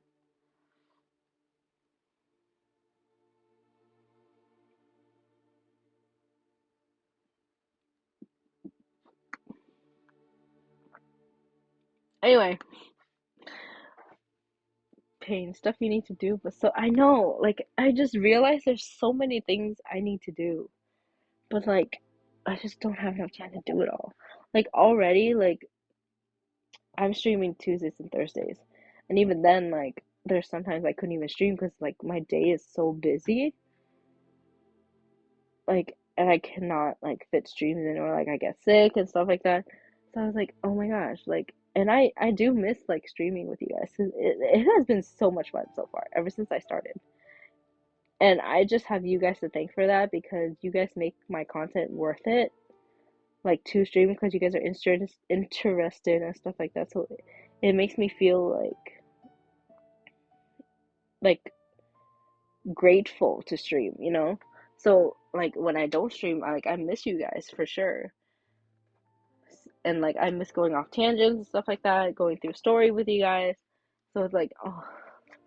Anyway, pain stuff you need to do, but so I know, like I just realized there's so many things I need to do, but like I just don't have enough time to do it all. Like already, like I'm streaming Tuesdays and Thursdays, and even then, like there's sometimes I couldn't even stream because like my day is so busy, like and I cannot like fit streams in or like I get sick and stuff like that. So I was like, oh my gosh, like and I do miss like streaming with you guys. 'Cause it has been so much fun so far ever since I started. And I just have you guys to thank for that because you guys make my content worth it, like to stream because you guys are interested and stuff like that. So it makes me feel like grateful to stream, you know? So like when I don't stream, I miss you guys for sure. And like I miss going off tangents and stuff like that, going through story with you guys. So it's like, oh,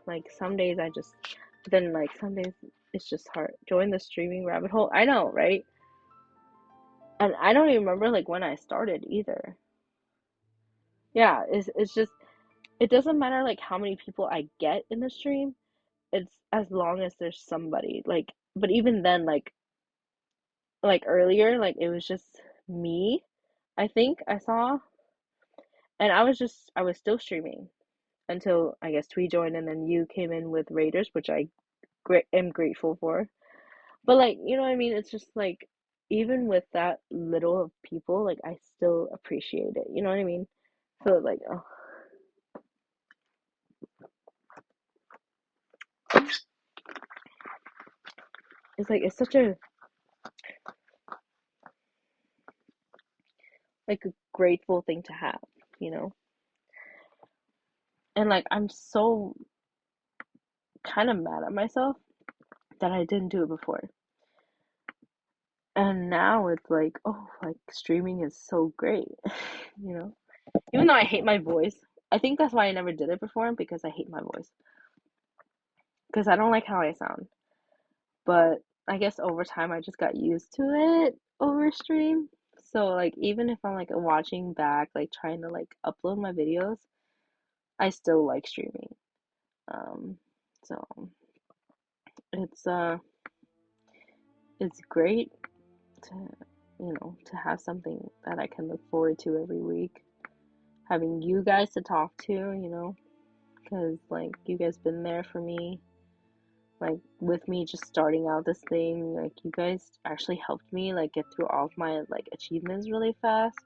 like some days I just, but then like some days it's just hard. Join the streaming rabbit hole. I know, right? And I don't even remember like when I started either. Yeah, it's just it doesn't matter like how many people I get in the stream. It's as long as there's somebody. Like but even then like earlier like it was just me. I think I saw and I was still streaming until I guess Twee joined and then you came in with Raiders, which I am grateful for. But like, you know what I mean? It's just like even with that little of people, like I still appreciate it. You know what I mean? So like, oh, it's like it's such a like a grateful thing to have, you know? And like I'm so kind of mad at myself that I didn't do it before. And now it's like, oh, like streaming is so great, you know? Even though I hate my voice, I think that's why I never did it before because I hate my voice. Because I don't like how I sound. But I guess over time I just got used to it over stream. So like even if I'm like watching back, like trying to like upload my videos, I still like streaming. Um, so it's uh it's great to to have something that I can look forward to every week. Having you guys to talk to, because like you guys been there for me, like with me just starting out this thing. Like you guys actually helped me like get through all of my like achievements really fast,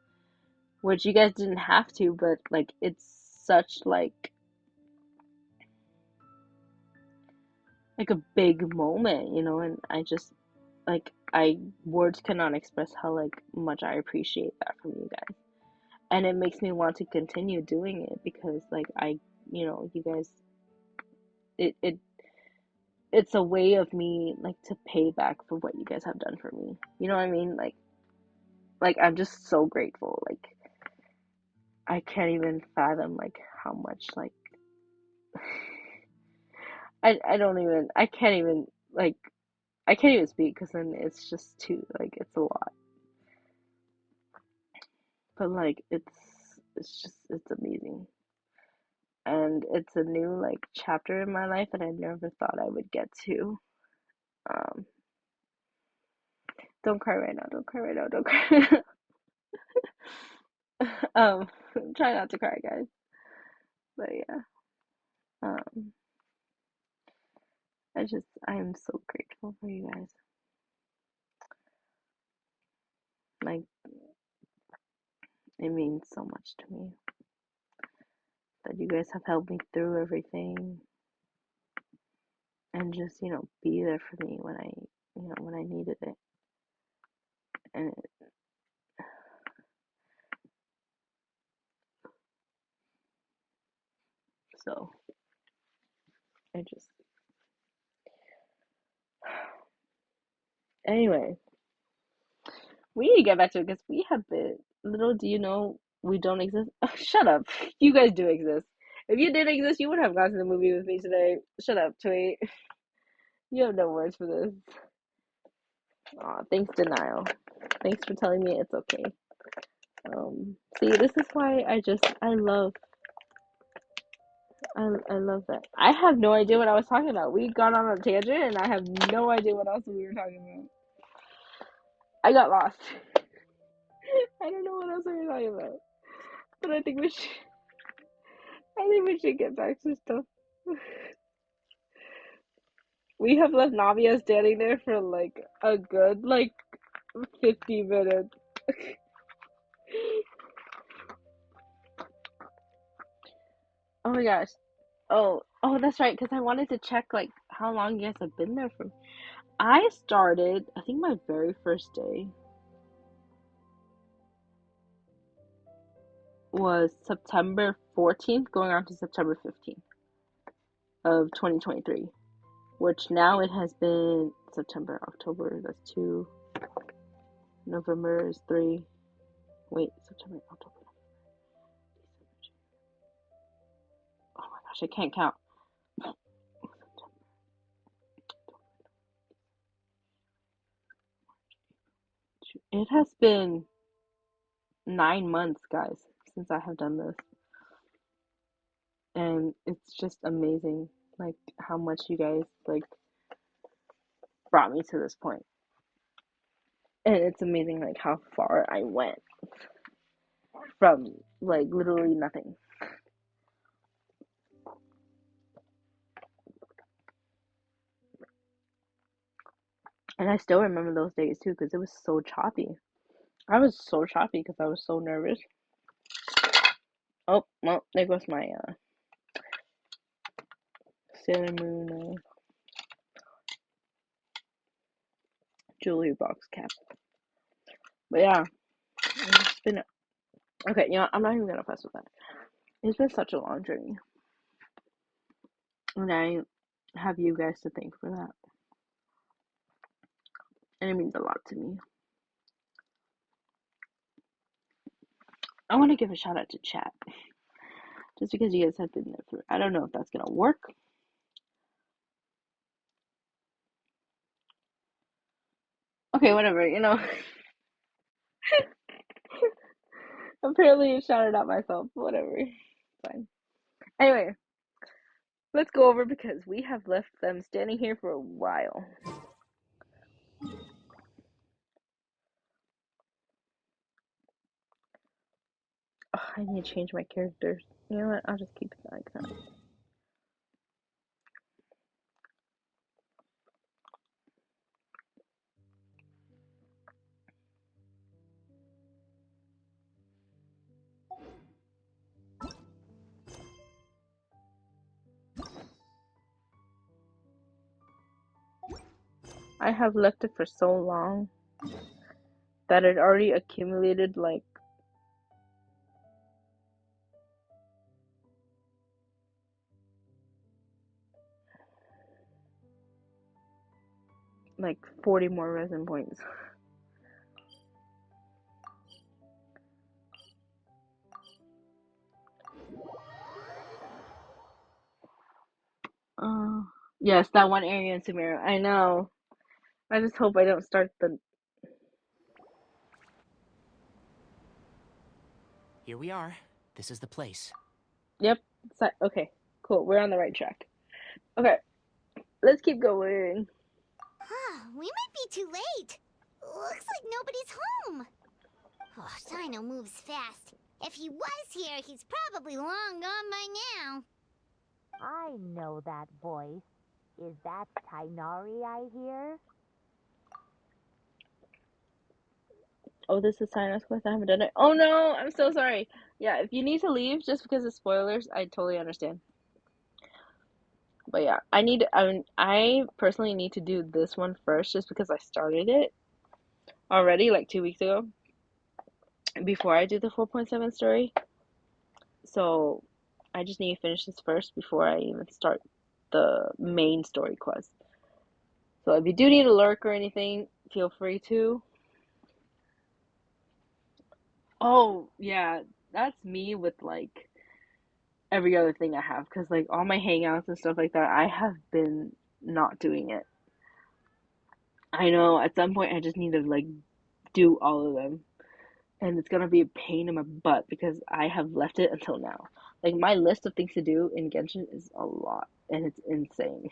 which you guys didn't have to, but like it's such like a big moment, and I just like I words cannot express how like much I appreciate that from you guys. And it makes me want to continue doing it because like you guys it it's a way of me like to pay back for what you guys have done for me. You know what I mean? Like I'm just so grateful. Like I can't even fathom like how much like I don't even I can't even like I can't even speak because then it's just too like it's a lot. But like it's just it's amazing. And it's a new like chapter in my life that I never thought I would get to. Um don't cry right now, don't cry right now, don't cry. um try not to cry guys. But yeah. Um I am so grateful for you guys. Like it means so much to me that you guys have helped me through everything and just, be there for me when when I needed it. And so I just anyway, we need to get back to it because we have been little do you know we don't exist. Shut up. You guys do exist. If you did exist, you would have gone to the movie with me today. Shut up, Tweet. You have no words for this. Aw, thanks, denial. Thanks for telling me it's okay. See, this is why I love that. I have no idea what I was talking about. We got on a tangent and I have no idea what else we were talking about. I got lost. I don't know what else we were talking about. But I think we should get back to stuff. We have left Navia standing there for like a good 50 minutes. Oh my gosh. Oh, that's right, because I wanted to check like how long you guys have been there for. I started, I think my very first day was September 14th, going on to September 15th of 2023, which now it has been September, October, that's 2, November is 3, wait, September, October, December, oh my gosh, I can't count. It has been 9 months, guys, since I have done this. And it's just amazing, like, how much you guys, like, brought me to this point. And it's amazing, like, how far I went from, like, literally nothing. And I still remember those days, too, because it was so choppy. I was so choppy because I was so nervous. Oh, well, there goes my, Sailor Moon, jewelry box cap. But yeah, it's been, okay, I'm not even gonna fuss with that. It's been such a long journey. And I have you guys to thank for that. And it means a lot to me. I want to give a shout out to chat. Just because you guys have been there through. I don't know if that's gonna work. Okay, whatever, Apparently I shouted out myself. Whatever. Fine. Anyway, let's go over because we have left them standing here for a while. Ugh, I need to change my characters. You know what? I'll just keep it like that. I have left it for so long that it already accumulated like like 40 more resin points. Uh, yes, that one area in Sumeru. I know. I just hope I don't start the. Here we are. This is the place. Yep. Okay. Cool. We're on the right track. Okay. Let's keep going. We might be too late. Looks like nobody's home. Oh, Sino moves fast. If he was here, he's probably long gone by now. I know that voice. Is that Tainari I hear? Oh, this is Sinus Quest. I haven't done it. Oh no, I'm so sorry. Yeah, if you need to leave just because of spoilers, I totally understand. But yeah, I personally need to do this one first just because I started it already like 2 weeks ago before I do the 4.7 story. So I just need to finish this first before I even start the main story quest. So if you do need a lurk or anything, feel free to. Oh, yeah, that's me with like every other thing I have because like all my hangouts and stuff like that, I have been not doing it. I know at some point I just need to like do all of them, and it's gonna be a pain in my butt because I have left it until now. Like my list of things to do in Genshin is a lot, and it's insane.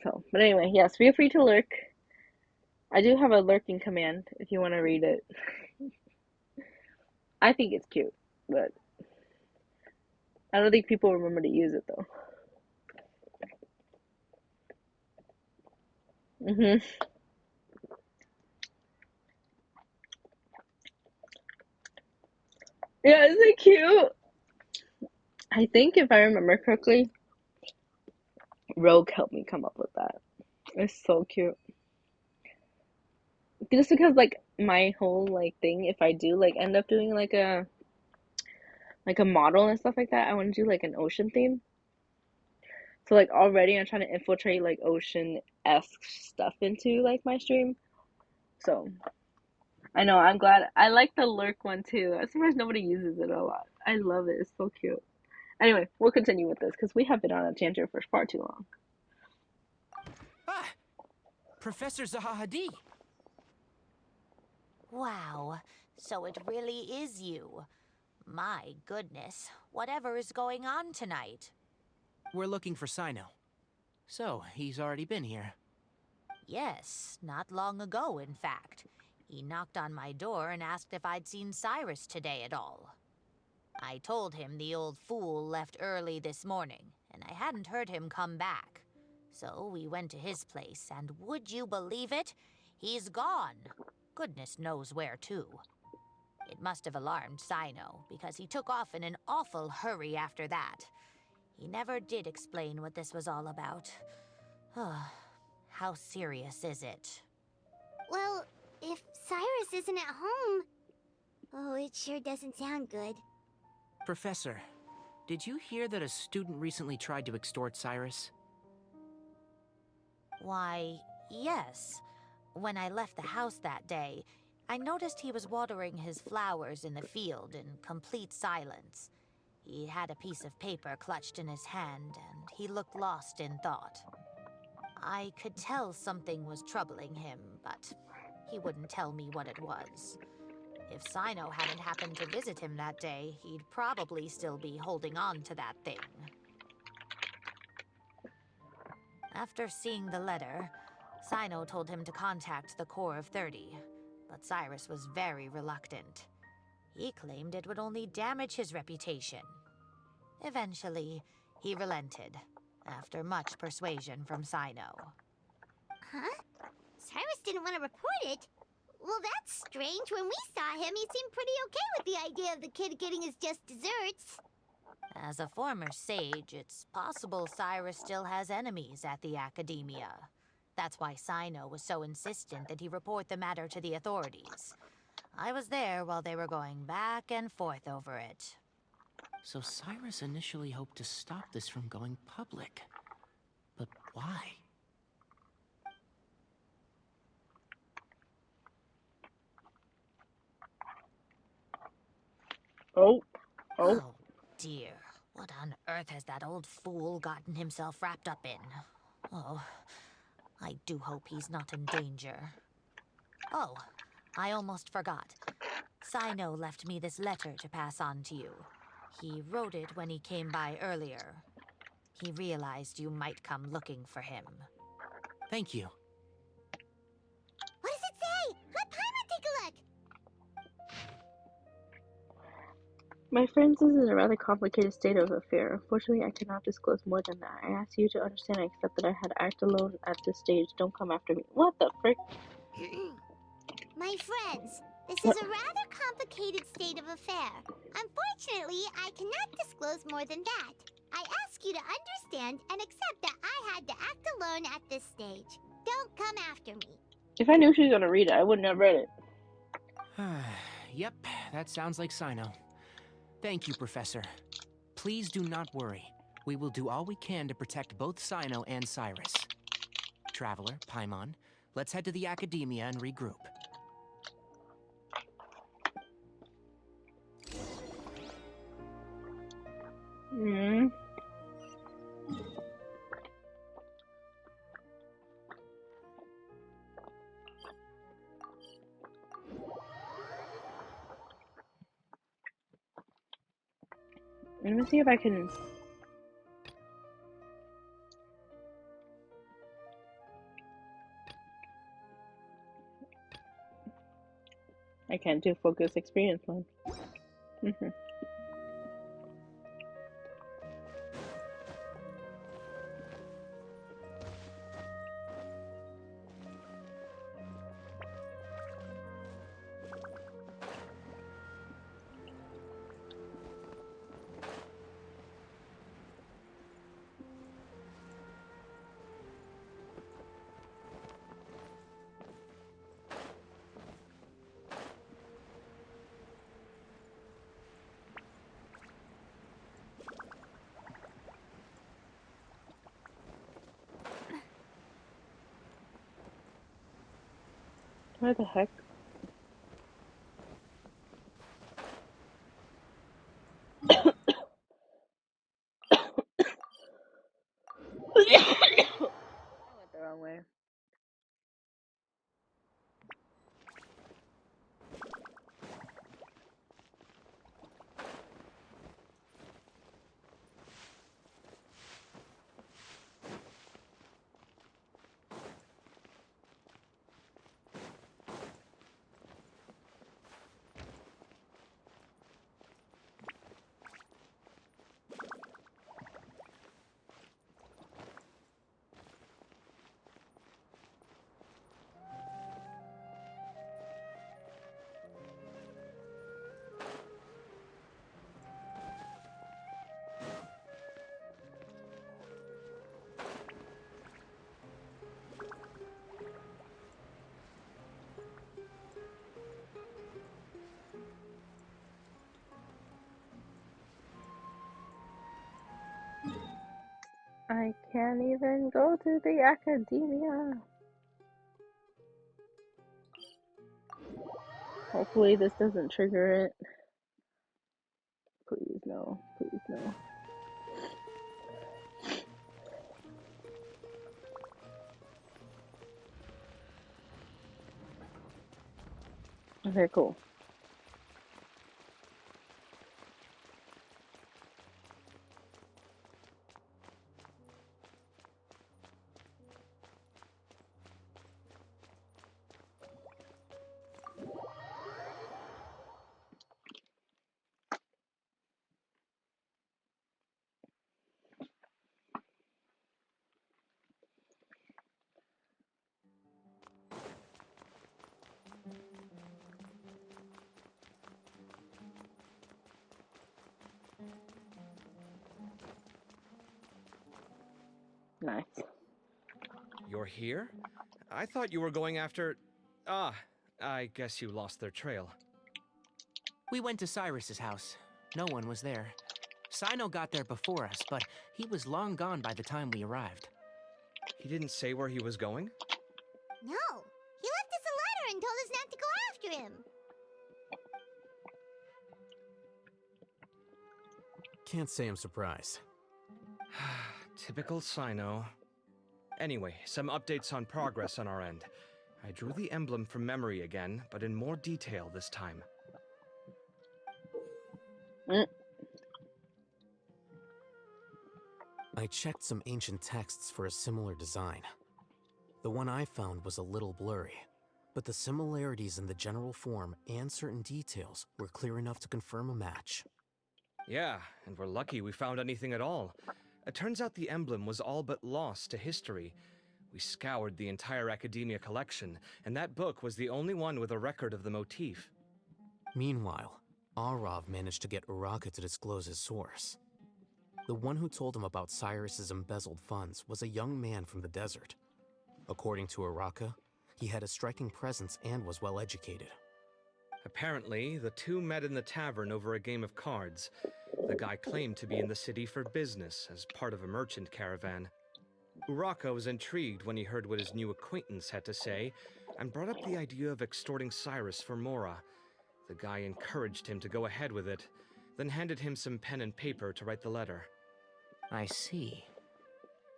So, but anyway, yes, feel free to lurk. I do have a lurking command if you want to read it. I think it's cute, but I don't think people remember to use it though. Hmm. Yeah, isn't it cute? I think if I remember correctly, Rogue helped me come up with that. It's so cute. Just because like my whole like thing, if I do like end up doing like a model and stuff like that, I want to do like an ocean theme. So like already I'm trying to infiltrate like ocean-esque stuff into like my stream. So I know I'm glad I like the lurk one too. I'm surprised nobody uses it a lot. I love it. It's so cute. Anyway, we'll continue with this because we have been on a tangent for far too long. Ah! Professor Zahahadi! Wow, so it really is you. My goodness, whatever is going on tonight? We're looking for Sino. So, he's already been here. Yes, not long ago, in fact. He knocked on my door and asked if I'd seen Cyrus today at all. I told him the old fool left early this morning, and I hadn't heard him come back. So we went to his place, and would you believe it? He's gone. Goodness knows where to. It must have alarmed Sino, because he took off in an awful hurry after that. He never did explain what this was all about. How serious is it? Well, if Cyrus isn't at home... Oh, it sure doesn't sound good. Professor, did you hear that a student recently tried to extort Cyrus? Why, yes. When I left the house that day, I noticed he was watering his flowers in the field in complete silence. He had a piece of paper clutched in his hand, and he looked lost in thought. I could tell something was troubling him, but he wouldn't tell me what it was. If Sino hadn't happened to visit him that day, he'd probably still be holding on to that thing. After seeing the letter, Sino told him to contact the Corps of 30, but Cyrus was very reluctant. He claimed it would only damage his reputation. Eventually, he relented, after much persuasion from Sino. Huh? Cyrus didn't want to report it? Well, that's strange. When we saw him, he seemed pretty okay with the idea of the kid getting his just desserts. As a former sage, it's possible Cyrus still has enemies at the academia. That's why Sino was so insistent that he report the matter to the authorities. I was there while they were going back and forth over it. So Cyrus initially hoped to stop this from going public. But why? Oh, oh. Oh, dear. What on earth has that old fool gotten himself wrapped up in? Oh, I do hope he's not in danger. Oh, I almost forgot. Sino left me this letter to pass on to you. He wrote it when he came by earlier. He realized you might come looking for him. Thank you. What does it say? Let Paimon take a look. My friends, this is a rather complicated state of affair. Unfortunately, I cannot disclose more than that. I ask you to understand and accept that I had to act alone at this stage. Don't come after me. What the frick? My friends, this is a rather complicated state of affair. Unfortunately, I cannot disclose more than that. I ask you to understand and accept that I had to act alone at this stage. Don't come after me. If I knew she was gonna read it, I wouldn't have read it. Yep, that sounds like Sino. Thank you, Professor. Please do not worry. We will do all we can to protect both Sino and Cyrus. Traveler, Paimon, let's head to the Academia and regroup. Hmm. Let me see if I can. I can't do focus experience one. Mm-hmm. Where the heck? I went the wrong way. I can't even go to the academia. Hopefully this doesn't trigger it. Please no. Please no. Okay, cool. Nice. You're here? I thought you were going after... Ah, I guess you lost their trail. We went to Cyrus's house. No one was there. Sino got there before us, but he was long gone by the time we arrived. He didn't say where he was going? No, he left us a letter and told us not to go after him. can't say I'm surprised. Typical Sino. Anyway, some updates on progress on our end. I drew the emblem from memory again, but in more detail this time. Mm. I checked some ancient texts for a similar design. The one I found was a little blurry, but the similarities in the general form and certain details were clear enough to confirm a match. Yeah, and we're lucky we found anything at all. It turns out the emblem was all but lost to history. We scoured the entire Academia collection, and that book was the only one with a record of the motif. Meanwhile, Arav managed to get Uraka to disclose his source. The one who told him about Cyrus's embezzled funds was a young man from the desert. According to Uraka, he had a striking presence and was well educated. Apparently, the two met in the tavern over a game of cards. The guy claimed to be in the city for business as part of a merchant caravan. Uraka was intrigued when he heard what his new acquaintance had to say and brought up the idea of extorting Cyrus for Mora. The guy encouraged him to go ahead with it, then handed him some pen and paper to write the letter. I see.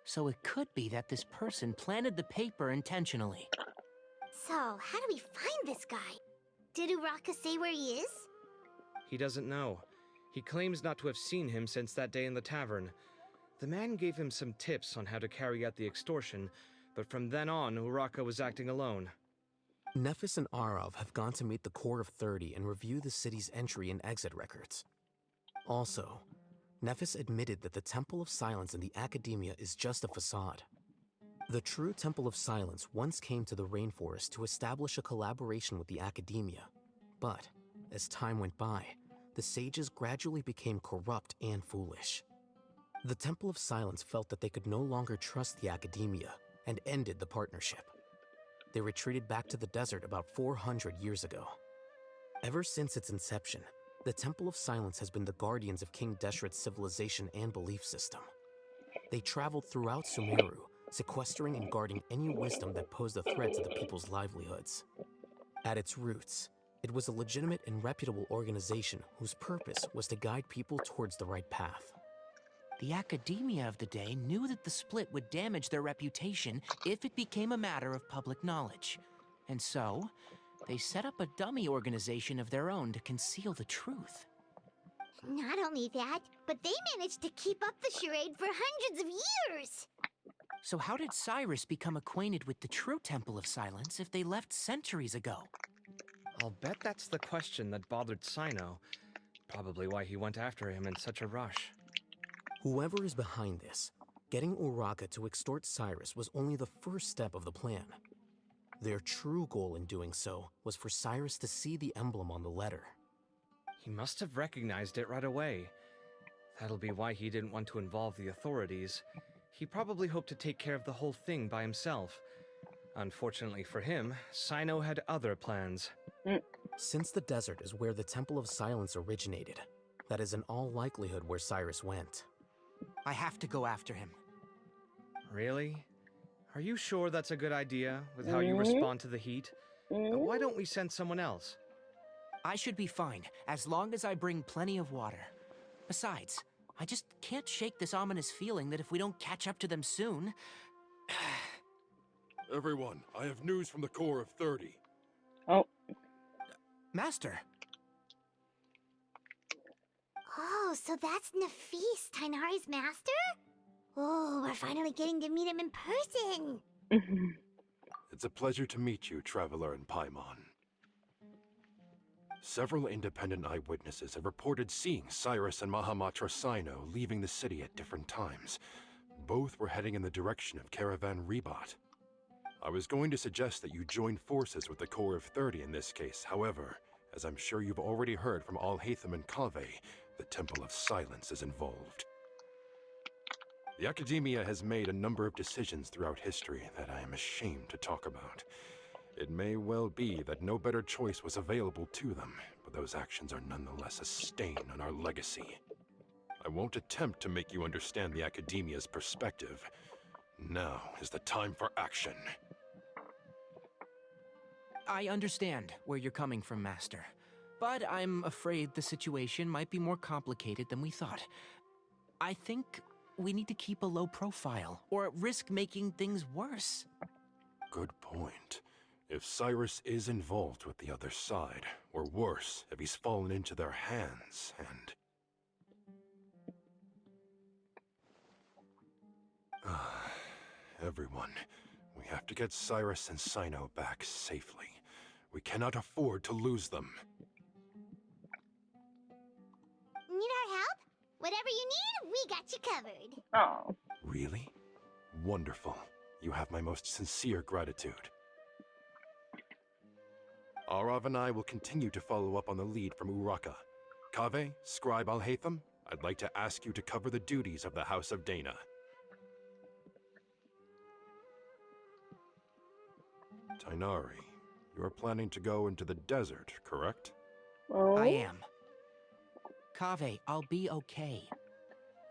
So it could be that this person planted the paper intentionally. So, how do we find this guy? Did Uraka say where he is? He doesn't know. He claims not to have seen him since that day in the tavern. The man gave him some tips on how to carry out the extortion, but from then on, Uraka was acting alone. Nephis and Arav have gone to meet the Core of 30 and review the city's entry and exit records. Also, Nephis admitted that the Temple of Silence in the Academia is just a facade. The true Temple of Silence once came to the rainforest to establish a collaboration with the Academia, but as time went by, the sages gradually became corrupt and foolish. The Temple of Silence felt that they could no longer trust the Academia and ended the partnership. They retreated back to the desert about 400 years ago. Ever since its inception, the Temple of Silence has been the guardians of King Deshret's civilization and belief system. They traveled throughout Sumeru, sequestering and guarding any wisdom that posed a threat to the people's livelihoods. At its roots, it was a legitimate and reputable organization whose purpose was to guide people towards the right path. The academia of the day knew that the split would damage their reputation if it became a matter of public knowledge. And so, they set up a dummy organization of their own to conceal the truth. Not only that, but they managed to keep up the charade for hundreds of years! So how did Cyrus become acquainted with the true Temple of Silence if they left centuries ago? I'll bet that's the question that bothered Sino. Probably why he went after him in such a rush. Whoever is behind this, getting Uraka to extort Cyrus was only the first step of the plan. Their true goal in doing so was for Cyrus to see the emblem on the letter. He must have recognized it right away. That'll be why he didn't want to involve the authorities. He probably hoped to take care of the whole thing by himself. Unfortunately for him, Sino had other plans. Since the desert is where the Temple of Silence originated, that is in all likelihood where Cyrus went. I have to go after him. Really? Are you sure that's a good idea, with how you respond to the heat? Why don't we send someone else? I should be fine, as long as I bring plenty of water. Besides, I just can't shake this ominous feeling that if we don't catch up to them soon... Everyone, I have news from the Core of 30. Oh. Master! Oh, so that's Nafis, Tainari's master? Oh, we're finally getting to meet him in person! It's a pleasure to meet you, Traveler and Paimon. Several independent eyewitnesses have reported seeing Cyrus and Mahamatra Sino leaving the city at different times. Both were heading in the direction of Caravan Rebat. I was going to suggest that you join forces with the Core of 30 in this case. However, as I'm sure you've already heard from Alhaitham and Kaveh, the Temple of Silence is involved. The Academia has made a number of decisions throughout history that I am ashamed to talk about. It may well be that no better choice was available to them, but those actions are nonetheless a stain on our legacy. I won't attempt to make you understand the Academia's perspective. Now is the time for action. I understand where you're coming from, Master. But I'm afraid the situation might be more complicated than we thought. I think we need to keep a low profile, or risk making things worse. Good point. If Cyrus is involved with the other side, or worse, if he's fallen into their hands, and... Everyone, we have to get Cyrus and Sino back safely. We cannot afford to lose them. Need our help? Whatever you need, we got you covered. Oh. Really? Wonderful. You have my most sincere gratitude. Arav and I will continue to follow up on the lead from Uraka. Kaveh, Scribe Al-Haytham, I'd like to ask you to cover the duties of the House of Dana. Tainari, you are planning to go into the desert, correct? Oh. I am. Kaveh, I'll be okay.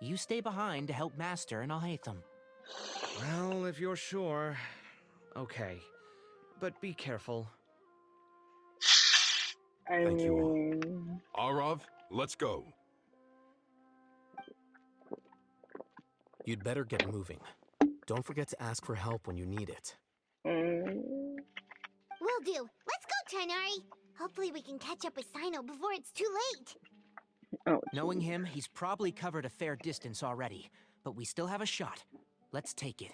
You stay behind to help Master and Al-Haytham. Well, if you're sure. Okay. But be careful. I Thank you all. mean, Arav, let's go. You'd better get moving. Don't forget to ask for help when you need it. mm, Will do. Let's go, Tainari. Hopefully we can catch up with Sino before it's too late. oh, Knowing geez. him, he's probably covered a fair distance already, but we still have a shot. Let's take it.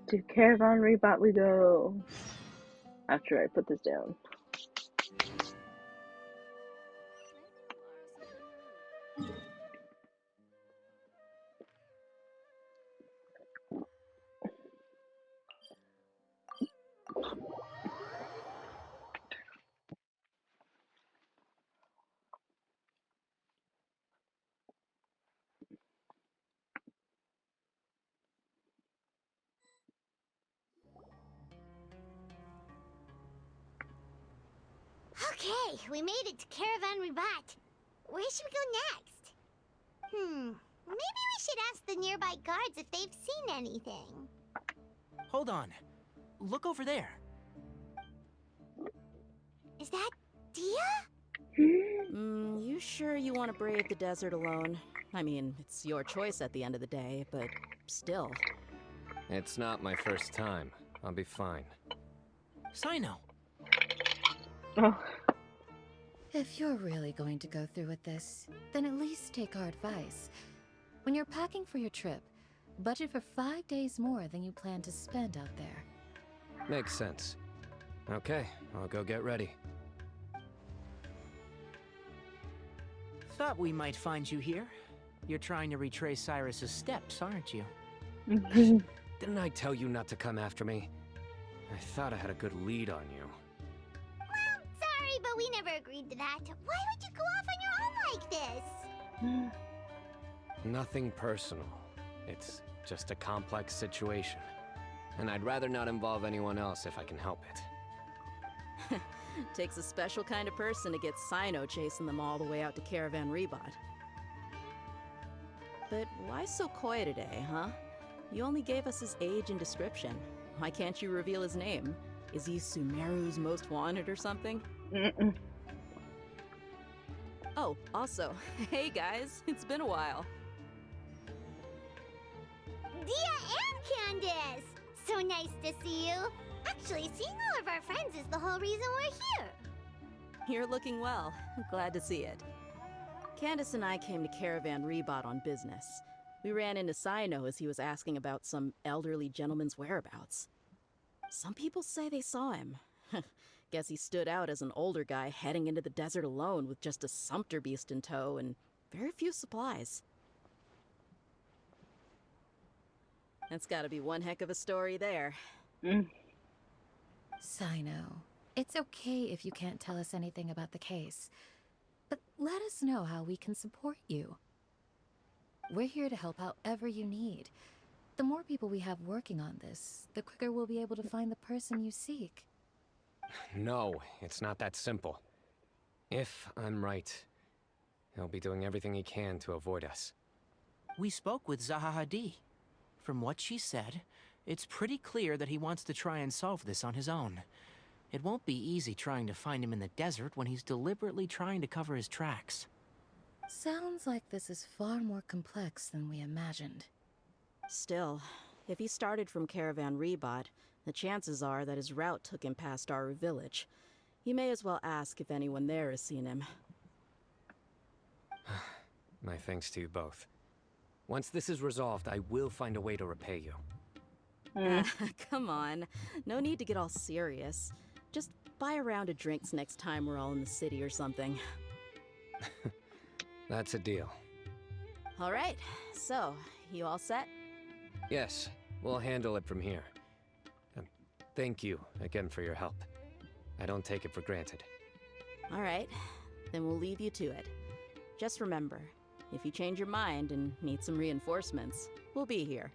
To Caravan Rebot we go. After I put this down. Okay, we made it to Caravan Ribat. Where should we go next? Maybe we should ask the nearby guards if they've seen anything. Hold on. Look over there. Is that Dia? You sure you want to brave the desert alone? I mean, it's your choice at the end of the day, but still. It's not my first time. I'll be fine. Sino. Oh, If you're really going to go through with this, then at least take our advice. When you're packing for your trip, budget for 5 days more than you plan to spend out there. Makes sense. Okay, I'll go get ready. Thought we might find you here. You're trying to retrace Cyrus's steps, aren't you? Didn't I tell you not to come after me? I thought I had a good lead on you. Sorry, but we never agreed to that. Why would you go off on your own like this? Nothing personal. It's just a complex situation. And I'd rather not involve anyone else if I can help it. Takes a special kind of person to get Sino chasing them all the way out to Caravan Rebot. But why so coy today, huh? You only gave us his age and description. Why can't you reveal his name? Is he Sumeru's most wanted or something? Oh, also, hey guys, it's been a while. Dia and Candace! So nice to see you. Actually, seeing all of our friends is the whole reason we're here. You're looking well. Glad to see it. Candace and I came to Caravan Rebot on business. We ran into Sino as he was asking about some elderly gentleman's whereabouts. Some people say they saw him. Guess he stood out as an older guy heading into the desert alone with just a sumpter beast in tow and very few supplies. That's gotta be one heck of a story there. Sino, it's okay if you can't tell us anything about the case, but let us know how we can support you. We're here to help however you need. The more people we have working on this, the quicker we'll be able to find the person you seek. No, it's not that simple. If I'm right, he'll be doing everything he can to avoid us. We spoke with Zaha Hadid. From what she said, it's pretty clear that he wants to try and solve this on his own. It won't be easy trying to find him in the desert when he's deliberately trying to cover his tracks. Sounds like this is far more complex than we imagined. Still, if he started from Caravan Rebot, the chances are that his route took him past our village. You may as well ask if anyone there has seen him. My thanks to you both. Once this is resolved, I will find a way to repay you. Come on. No need to get all serious. Just buy a round of drinks next time we're all in the city or something. That's a deal. All right. So, you all set? Yes, we'll handle it from here. Thank you again for your help. I don't take it for granted. All right. Then we'll leave you to it. Just remember, if you change your mind and need some reinforcements, we'll be here.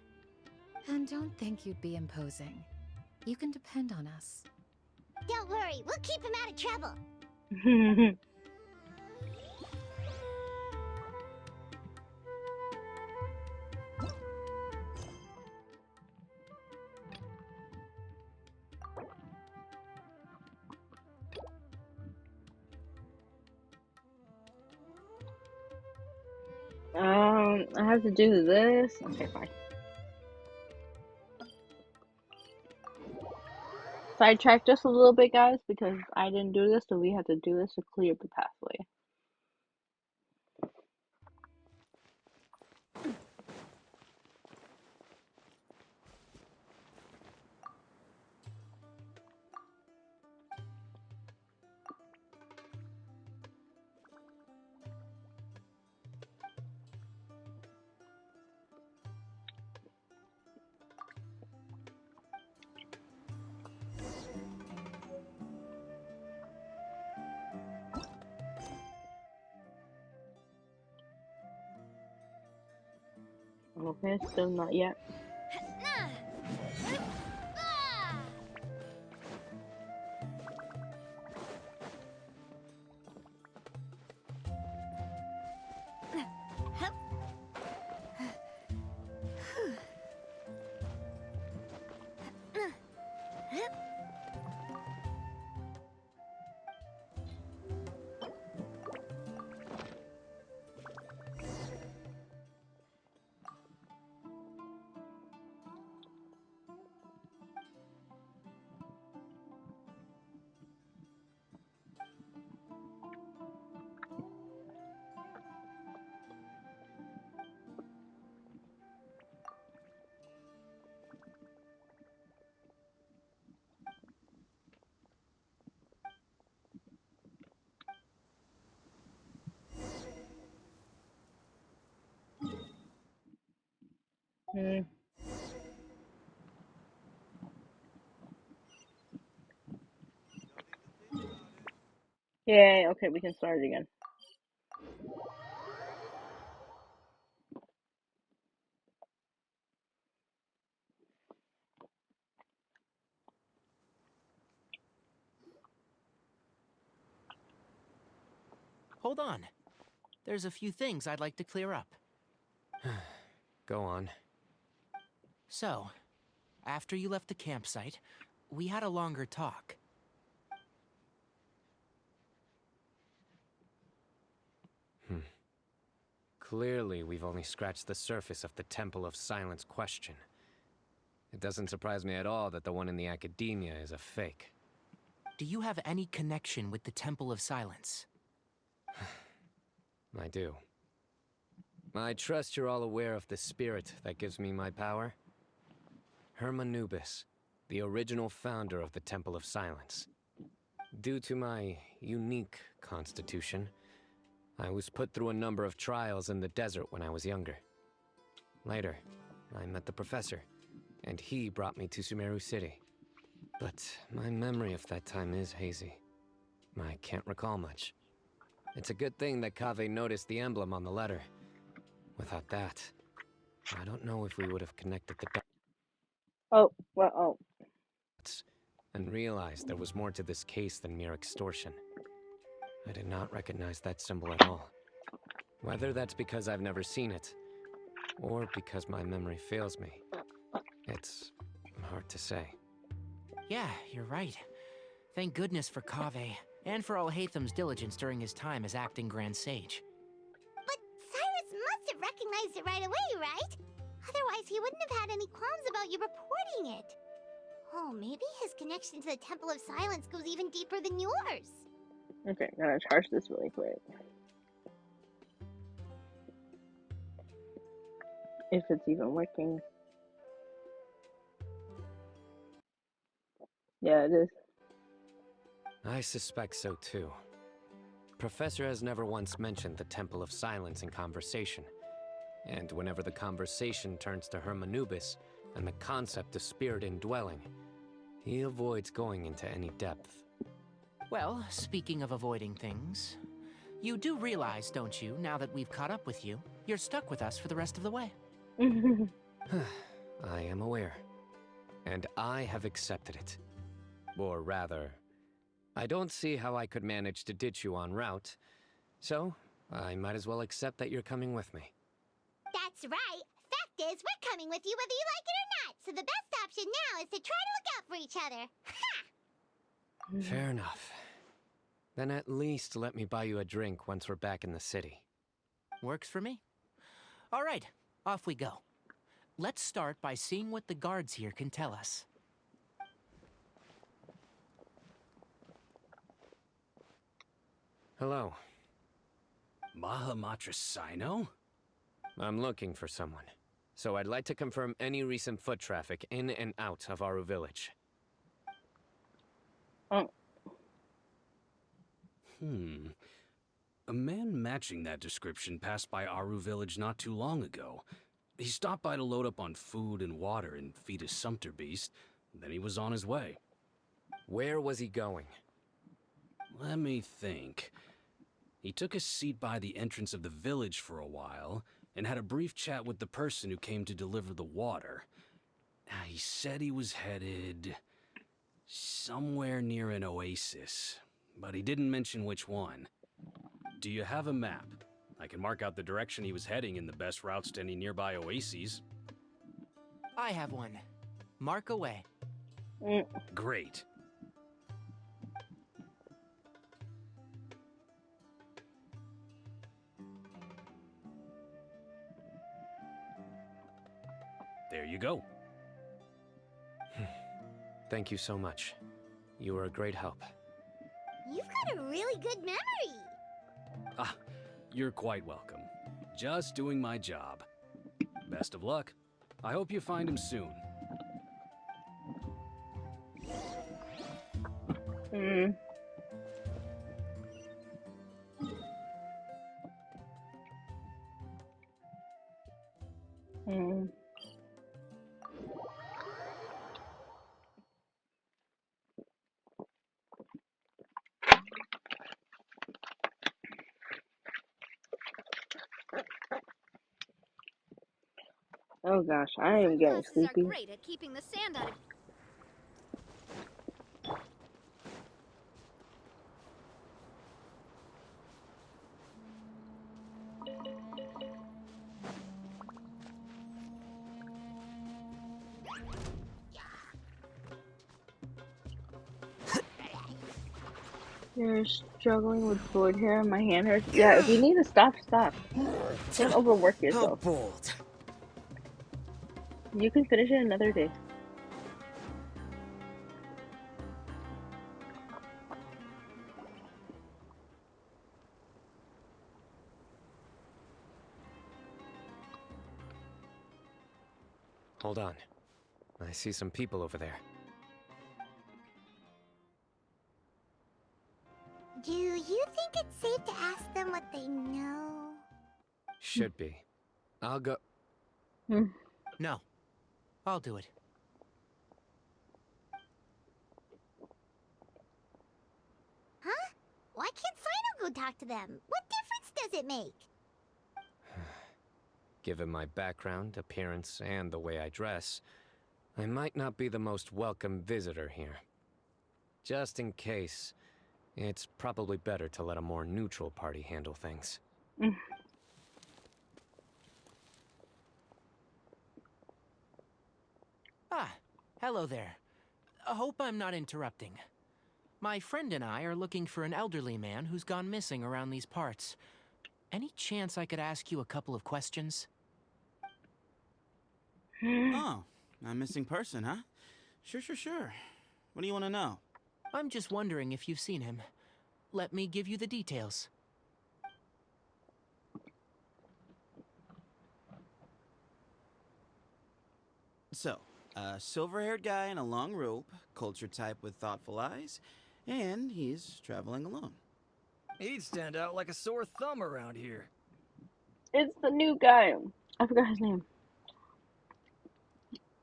And don't think you'd be imposing. You can depend on us. Don't worry, we'll keep him out of trouble. I have to do this. Okay, fine. Sidetrack just a little bit, guys, because I didn't do this, so we have to do this to clear the pathway. Okay, still not yet. Yay, okay, we can start it again. Hold on. There's a few things I'd like to clear up. Go on. So, after you left the campsite, we had a longer talk. Clearly, we've only scratched the surface of the Temple of Silence question. It doesn't surprise me at all that the one in the academia is a fake. Do you have any connection with the Temple of Silence? I do. I trust you're all aware of the spirit that gives me my power. Hermanubis, the original founder of the Temple of Silence. Due to my unique constitution, I was put through a number of trials in the desert when I was younger. Later, I met the professor, and he brought me to Sumeru City. But my memory of that time is hazy. I can't recall much. It's a good thing that Kaveh noticed the emblem on the letter. Without that, I don't know if we would have connected the dots and realized there was more to this case than mere extortion. I did not recognize that symbol at all. Whether that's because I've never seen it, or because my memory fails me, it's hard to say. Yeah, you're right. Thank goodness for Kaveh, and for all Hatham's diligence during his time as acting Grand Sage. But Cyrus must have recognized it right away, right? Otherwise, he wouldn't have had any qualms about you reporting it. Oh, maybe his connection to the Temple of Silence goes even deeper than yours. Okay, I'm gonna charge this really quick. If it's even working. Yeah, it is. I suspect so too. Professor has never once mentioned the Temple of Silence in conversation. And whenever the conversation turns to Hermanubis and the concept of spirit indwelling, he avoids going into any depth. Well, speaking of avoiding things, you do realize, don't you, now that we've caught up with you, you're stuck with us for the rest of the way. I am aware. And I have accepted it. Or rather, I don't see how I could manage to ditch you en route, so I might as well accept that you're coming with me. That's right. Fact is, we're coming with you whether you like it or not. So the best option now is to try to look out for each other. Ha! Fair enough. Then at least let me buy you a drink once we're back in the city. Works for me. All right, off we go. Let's start by seeing what the guards here can tell us. Hello. Mahamatra Sino? I'm looking for someone, so I'd like to confirm any recent foot traffic in and out of Aru village. Oh. A man matching that description passed by Aru village not too long ago. He stopped by to load up on food and water and feed his sumpter beast, then he was on his way. Where was he going? Let me think. He took a seat by the entrance of the village for a while, and had a brief chat with the person who came to deliver the water. He said he was headed somewhere near an oasis, but he didn't mention which one. Do you have a map? I can mark out the direction he was heading and the best routes to any nearby oases. I have one. Mark away. Great. There you go. Thank you so much. You were a great help. You've got a really good memory. Ah, you're quite welcome. Just doing my job. Best of luck. I hope you find him soon. Oh gosh, I am getting Sunglasses are sleepy. great at keeping the sand out of... You're struggling with sword hair. My hand hurts. Yeah, if you need to stop, stop. Don't overwork yourself. bold. You can finish it another day. Hold on. I see some people over there. Do you think it's safe to ask them what they know? Should be. I'll go. No, I'll do it. Huh? Why can't Sino go talk to them? What difference does it make? Given my background, appearance, and the way I dress, I might not be the most welcome visitor here. Just in case, it's probably better to let a more neutral party handle things. Ah, hello there. I hope I'm not interrupting. My friend and I are looking for an elderly man who's gone missing around these parts. Any chance I could ask you a couple of questions? Oh, a missing person, huh? Sure. What do you want to know? I'm just wondering if you've seen him. Let me give you the details. So, a silver-haired guy in a long robe, culture type with thoughtful eyes, and he's traveling alone. He'd stand out like a sore thumb around here. It's the new guy. I forgot his name.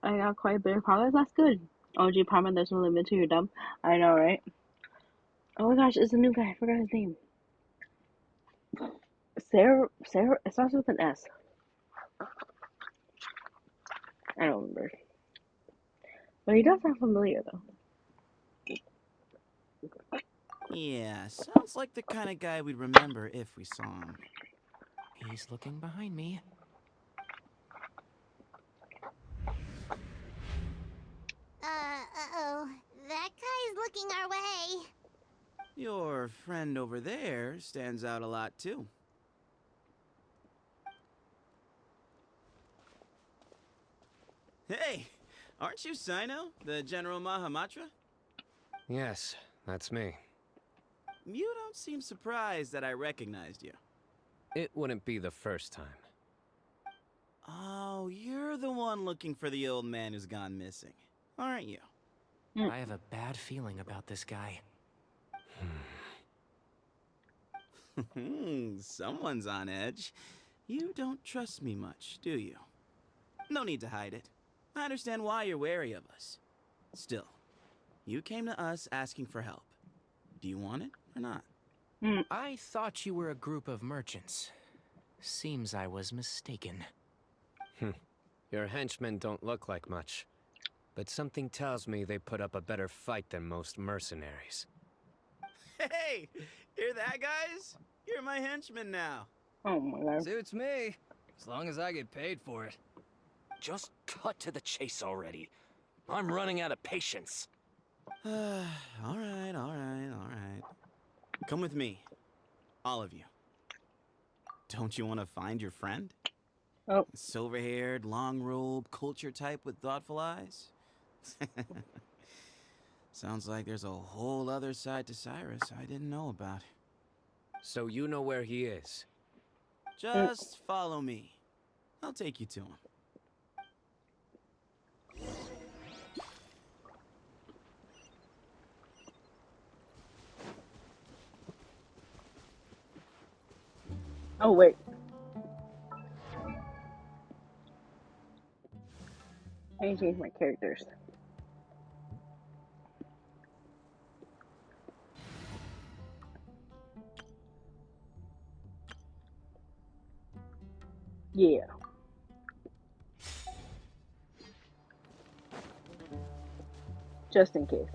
I got quite a bit of progress. That's good. OG Parma, there's no limit to your dump. I know, right? Oh my gosh, it's a new guy. I forgot his name. Sarah. It starts with an S. I don't remember. But he does sound familiar, though. Yeah, sounds like the kind of guy we'd remember if we saw him. He's looking behind me. Uh-oh. That guy's looking our way. Your friend over there stands out a lot, too. Hey, aren't you Sino, the General Mahamatra? Yes, that's me. You don't seem surprised that I recognized you. It wouldn't be the first time. Oh, you're the one looking for the old man who's gone missing, aren't you? I have a bad feeling about this guy. Someone's on edge. You don't trust me much, do you? No need to hide it. I understand why you're wary of us. Still, you came to us asking for help. Do you want it or not? I thought you were a group of merchants. Seems I was mistaken. Your henchmen don't look like much, but something tells me they put up a better fight than most mercenaries. Hey, hear that, guys? You're my henchmen now. Oh my god. Suits me, as long as I get paid for it. Just cut to the chase already. I'm running out of patience. All right. Come with me. All of you. Don't you want to find your friend? Oh. Silver-haired, long robe, culture type with thoughtful eyes? Sounds like there's a whole other side to Cyrus I didn't know about. So you know where he is? Just follow me. I'll take you to him. Oh, wait. I need to change my characters. Yeah. Just in case.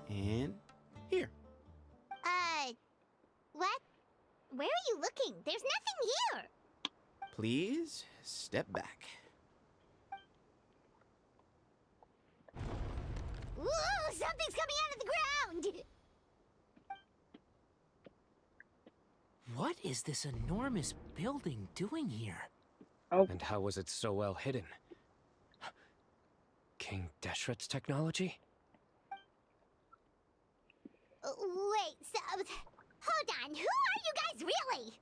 And here. What? Where are you looking? There's nothing here. Please step back. Ooh, something's coming out of the ground. What is this enormous building doing here? Oh. And how was it so well hidden? King Deshret's technology? Wait, so, hold on. Who are you guys really?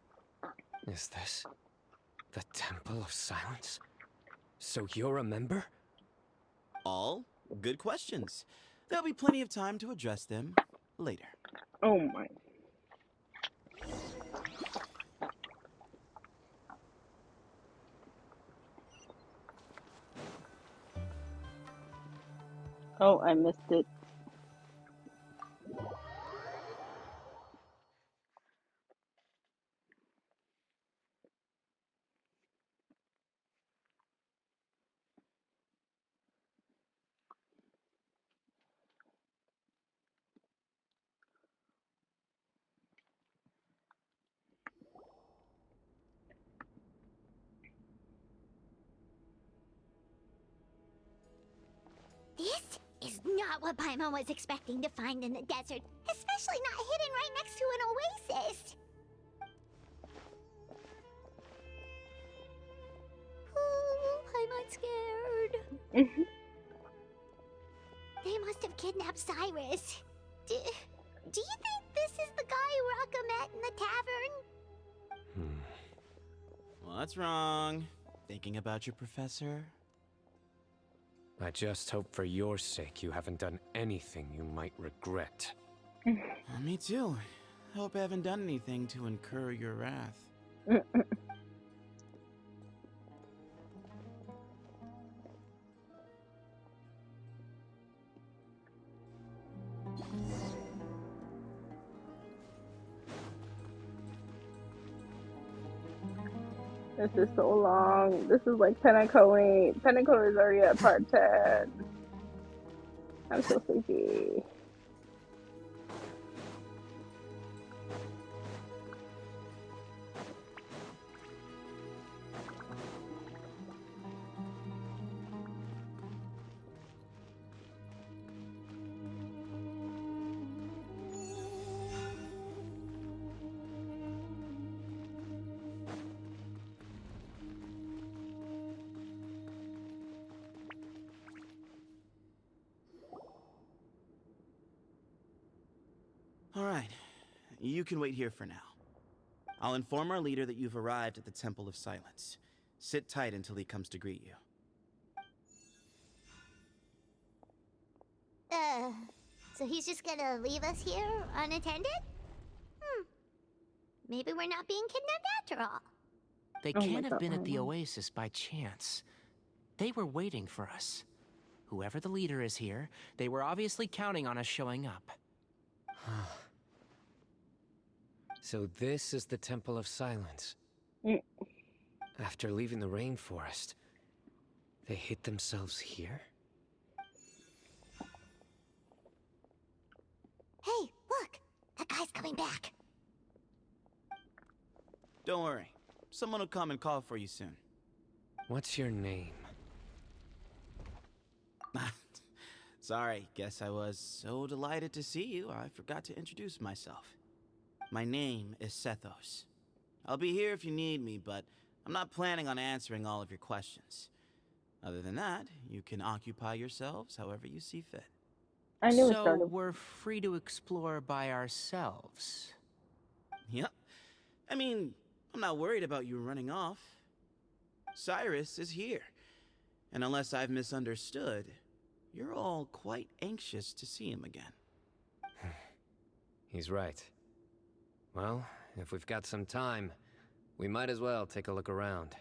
Is this the Temple of Silence? So you're a member? All good questions. There'll be plenty of time to address them later. Oh my. Oh, I missed it. not what Paimon was expecting to find in the desert, especially not hidden right next to an oasis. Ooh, Paimon's scared. They must have kidnapped Cyrus. Do you think this is the guy Rocka met in the tavern? What's wrong? Thinking about your professor? I just hope for your sake you haven't done anything you might regret. Me too. I hope I haven't done anything to incur your wrath. This is so long. This is like Pennacoe. Pennacoe is already at part 10. I'm so sleepy. Alright, you can wait here for now. I'll inform our leader that you've arrived at the Temple of Silence. Sit tight until he comes to greet you. So he's just gonna leave us here unattended? Maybe we're not being kidnapped after all. They Oh my can't have God, been at the Mama. oasis by chance. They were waiting for us. Whoever the leader is here, they were obviously counting on us showing up. So this is the Temple of Silence. Mm. After leaving the rainforest, they hid themselves here? Hey, look! That guy's coming back. Don't worry. Someone will come and call for you soon. What's your name? Sorry, guess I was so delighted to see you, I forgot to introduce myself. My name is Sethos. I'll be here if you need me, but I'm not planning on answering all of your questions. Other than that, you can occupy yourselves however you see fit. I knew it So started. we're free to explore by ourselves. Yep. I mean, I'm not worried about you running off. Cyrus is here. And unless I've misunderstood, you're all quite anxious to see him again. He's right. Well, if we've got some time, we might as well take a look around.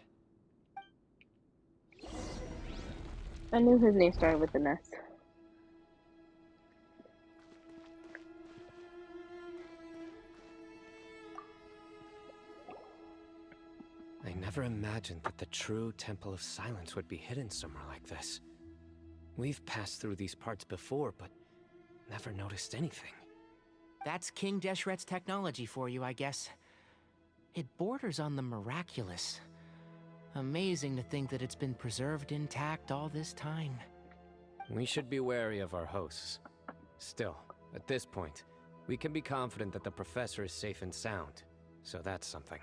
I knew his name started with an S. I never imagined that the true Temple of Silence would be hidden somewhere like this. We've passed through these parts before, but never noticed anything. That's King Deshret's technology for you, I guess. It borders on the miraculous. Amazing to think that it's been preserved intact all this time. We should be wary of our hosts. Still, at this point, we can be confident that the professor is safe and sound. So that's something.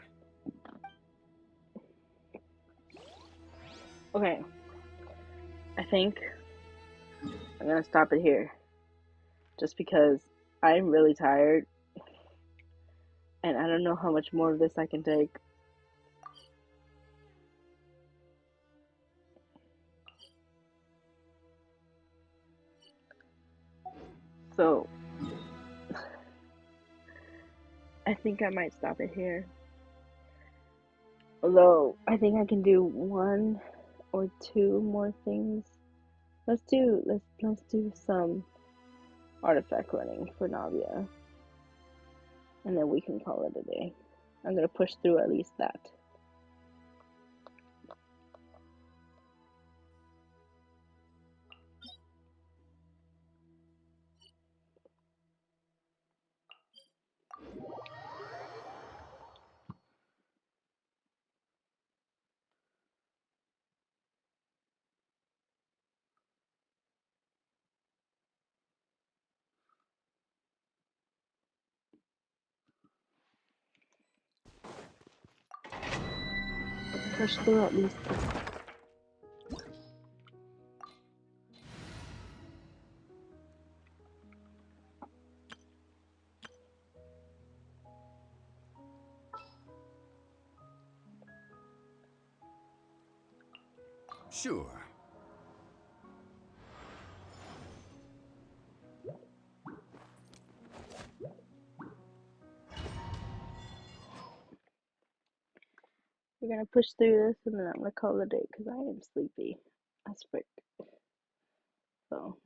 Okay. I think I'm gonna stop it here. Just because I'm really tired. And I don't know how much more of this I can take. So, I think I might stop it here. Although, I think I can do one or two more things. Let's do some artifact running for Navia. And then we can call it a day. I'm gonna push through at least that. push through at least. Sure. We're gonna push through this and then I'm gonna call it a day because I am sleepy as frick. So.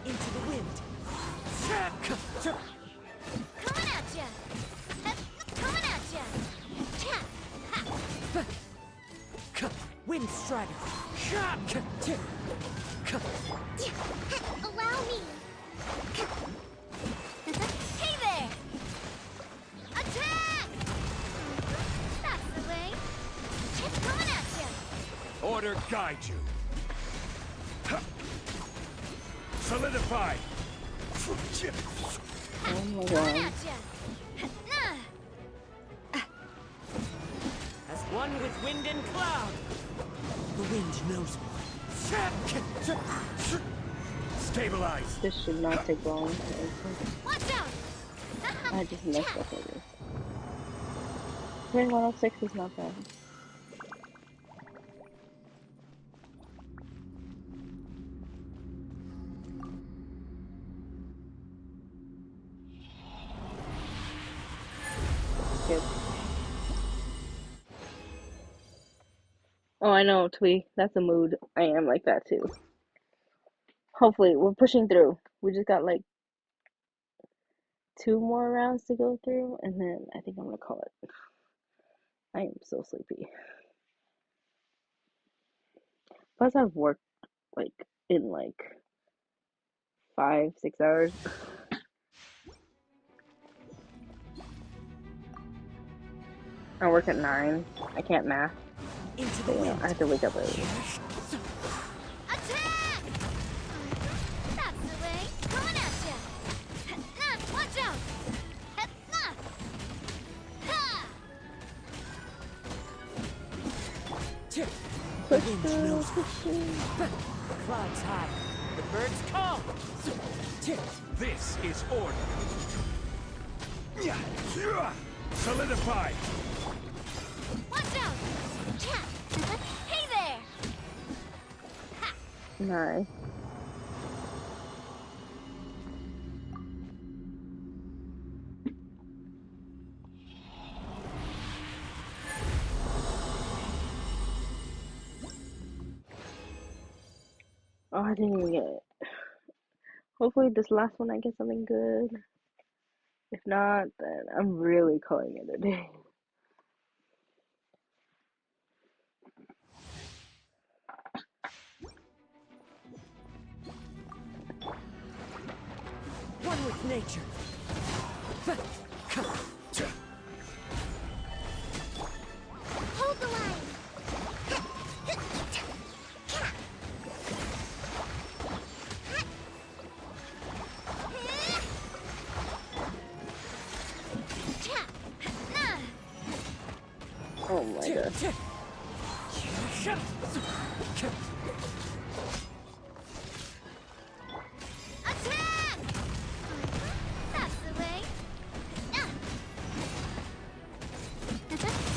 Into the wind. Coming at ya! Coming at ya! Wind strider. Allow me! Hey there! Attack! That's the way. Coming at ya! Order guide you. Solidify. Oh my Coming god. at ya! As one with wind and cloud. The wind knows me. Stabilize. This should not take long. Watch out! I just messed up with this. 106 is not bad. Good. Oh, I know, Twee. That's a mood. I am like that too. Hopefully, we're pushing through. We just got like 2 more rounds to go through, and then I think I'm gonna call it. I am so sleepy. Plus, I've worked like in like 5-6 hours. I work at 9. I can't math. Into So, the wind. I have to wake up early. Attack! That's the way. Coming at ya! Watch out! The wind knows me. Clouds high. The birds call. This is order. Solidify. Watch out! Hey there! Nice. Oh, I didn't even get it. Hopefully this last one I get something good. If not, then I'm really calling it a day. One with nature. Hold the line! Oh my god. Attack! That's the way.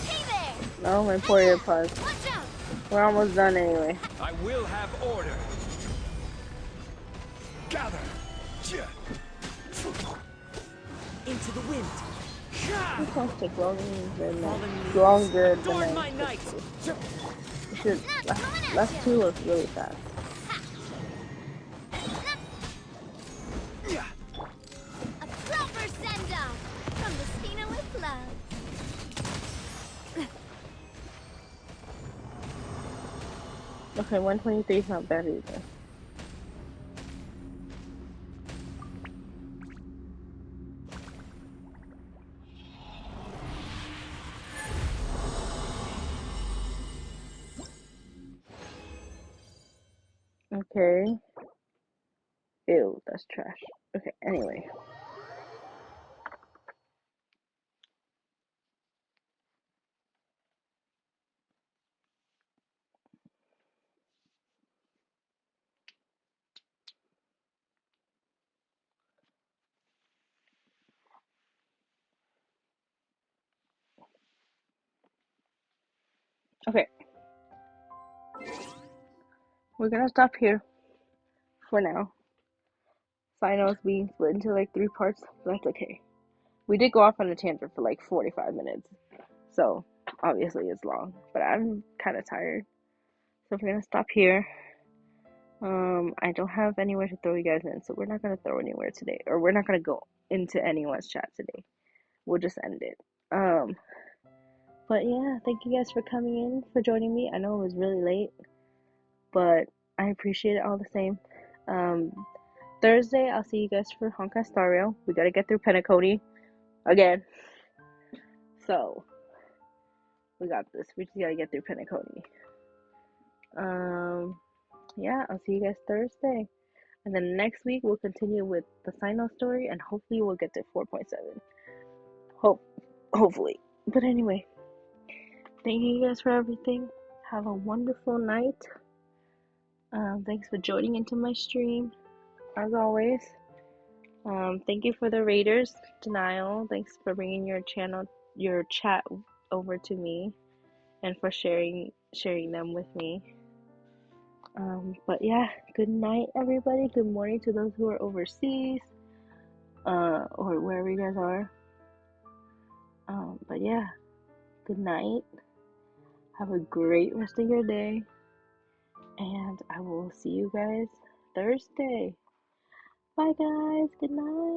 Hey there! Oh, my poor earpods. Watch out! We're almost done anyway. I will have order. Gather. Into the wind. This one's take longer than Adorn my I night. should. Last 2 was really fast. A proper send-off from the Spina with love. Okay, 123 is not bad either. Okay. Ew, that's trash. Okay, anyway. Okay, we're gonna stop here for now. Finals being split into like 3 parts, but that's okay. We did go off on a tangent for like 45 minutes, so obviously it's long, but I'm kind of tired. So we're gonna stop here. I don't have anywhere to throw you guys in, so we're not gonna throw anywhere today, or we're not gonna go into anyone's chat today. We'll just end it. But yeah, thank you guys for coming in, for joining me. I know it was really late, but I appreciate it all the same. Thursday, I'll see you guys for Honkai Star Rail. We gotta get through Penacony again. So, we got this. We just gotta get through Penacony. Yeah, I'll see you guys Thursday. And then next week, we'll continue with the final story, and hopefully we'll get to 4.7. Hopefully. But anyway, thank you guys for everything. Have a wonderful night. Thanks for joining into my stream, as always. Thank you for the raiders, Denial. Thanks for bringing your chat over to me, and for sharing them with me. But yeah, good night, everybody. Good morning to those who are overseas, or wherever you guys are. But yeah, good night. Have a great rest of your day, and I will see you guys Thursday. Bye, guys. Good night.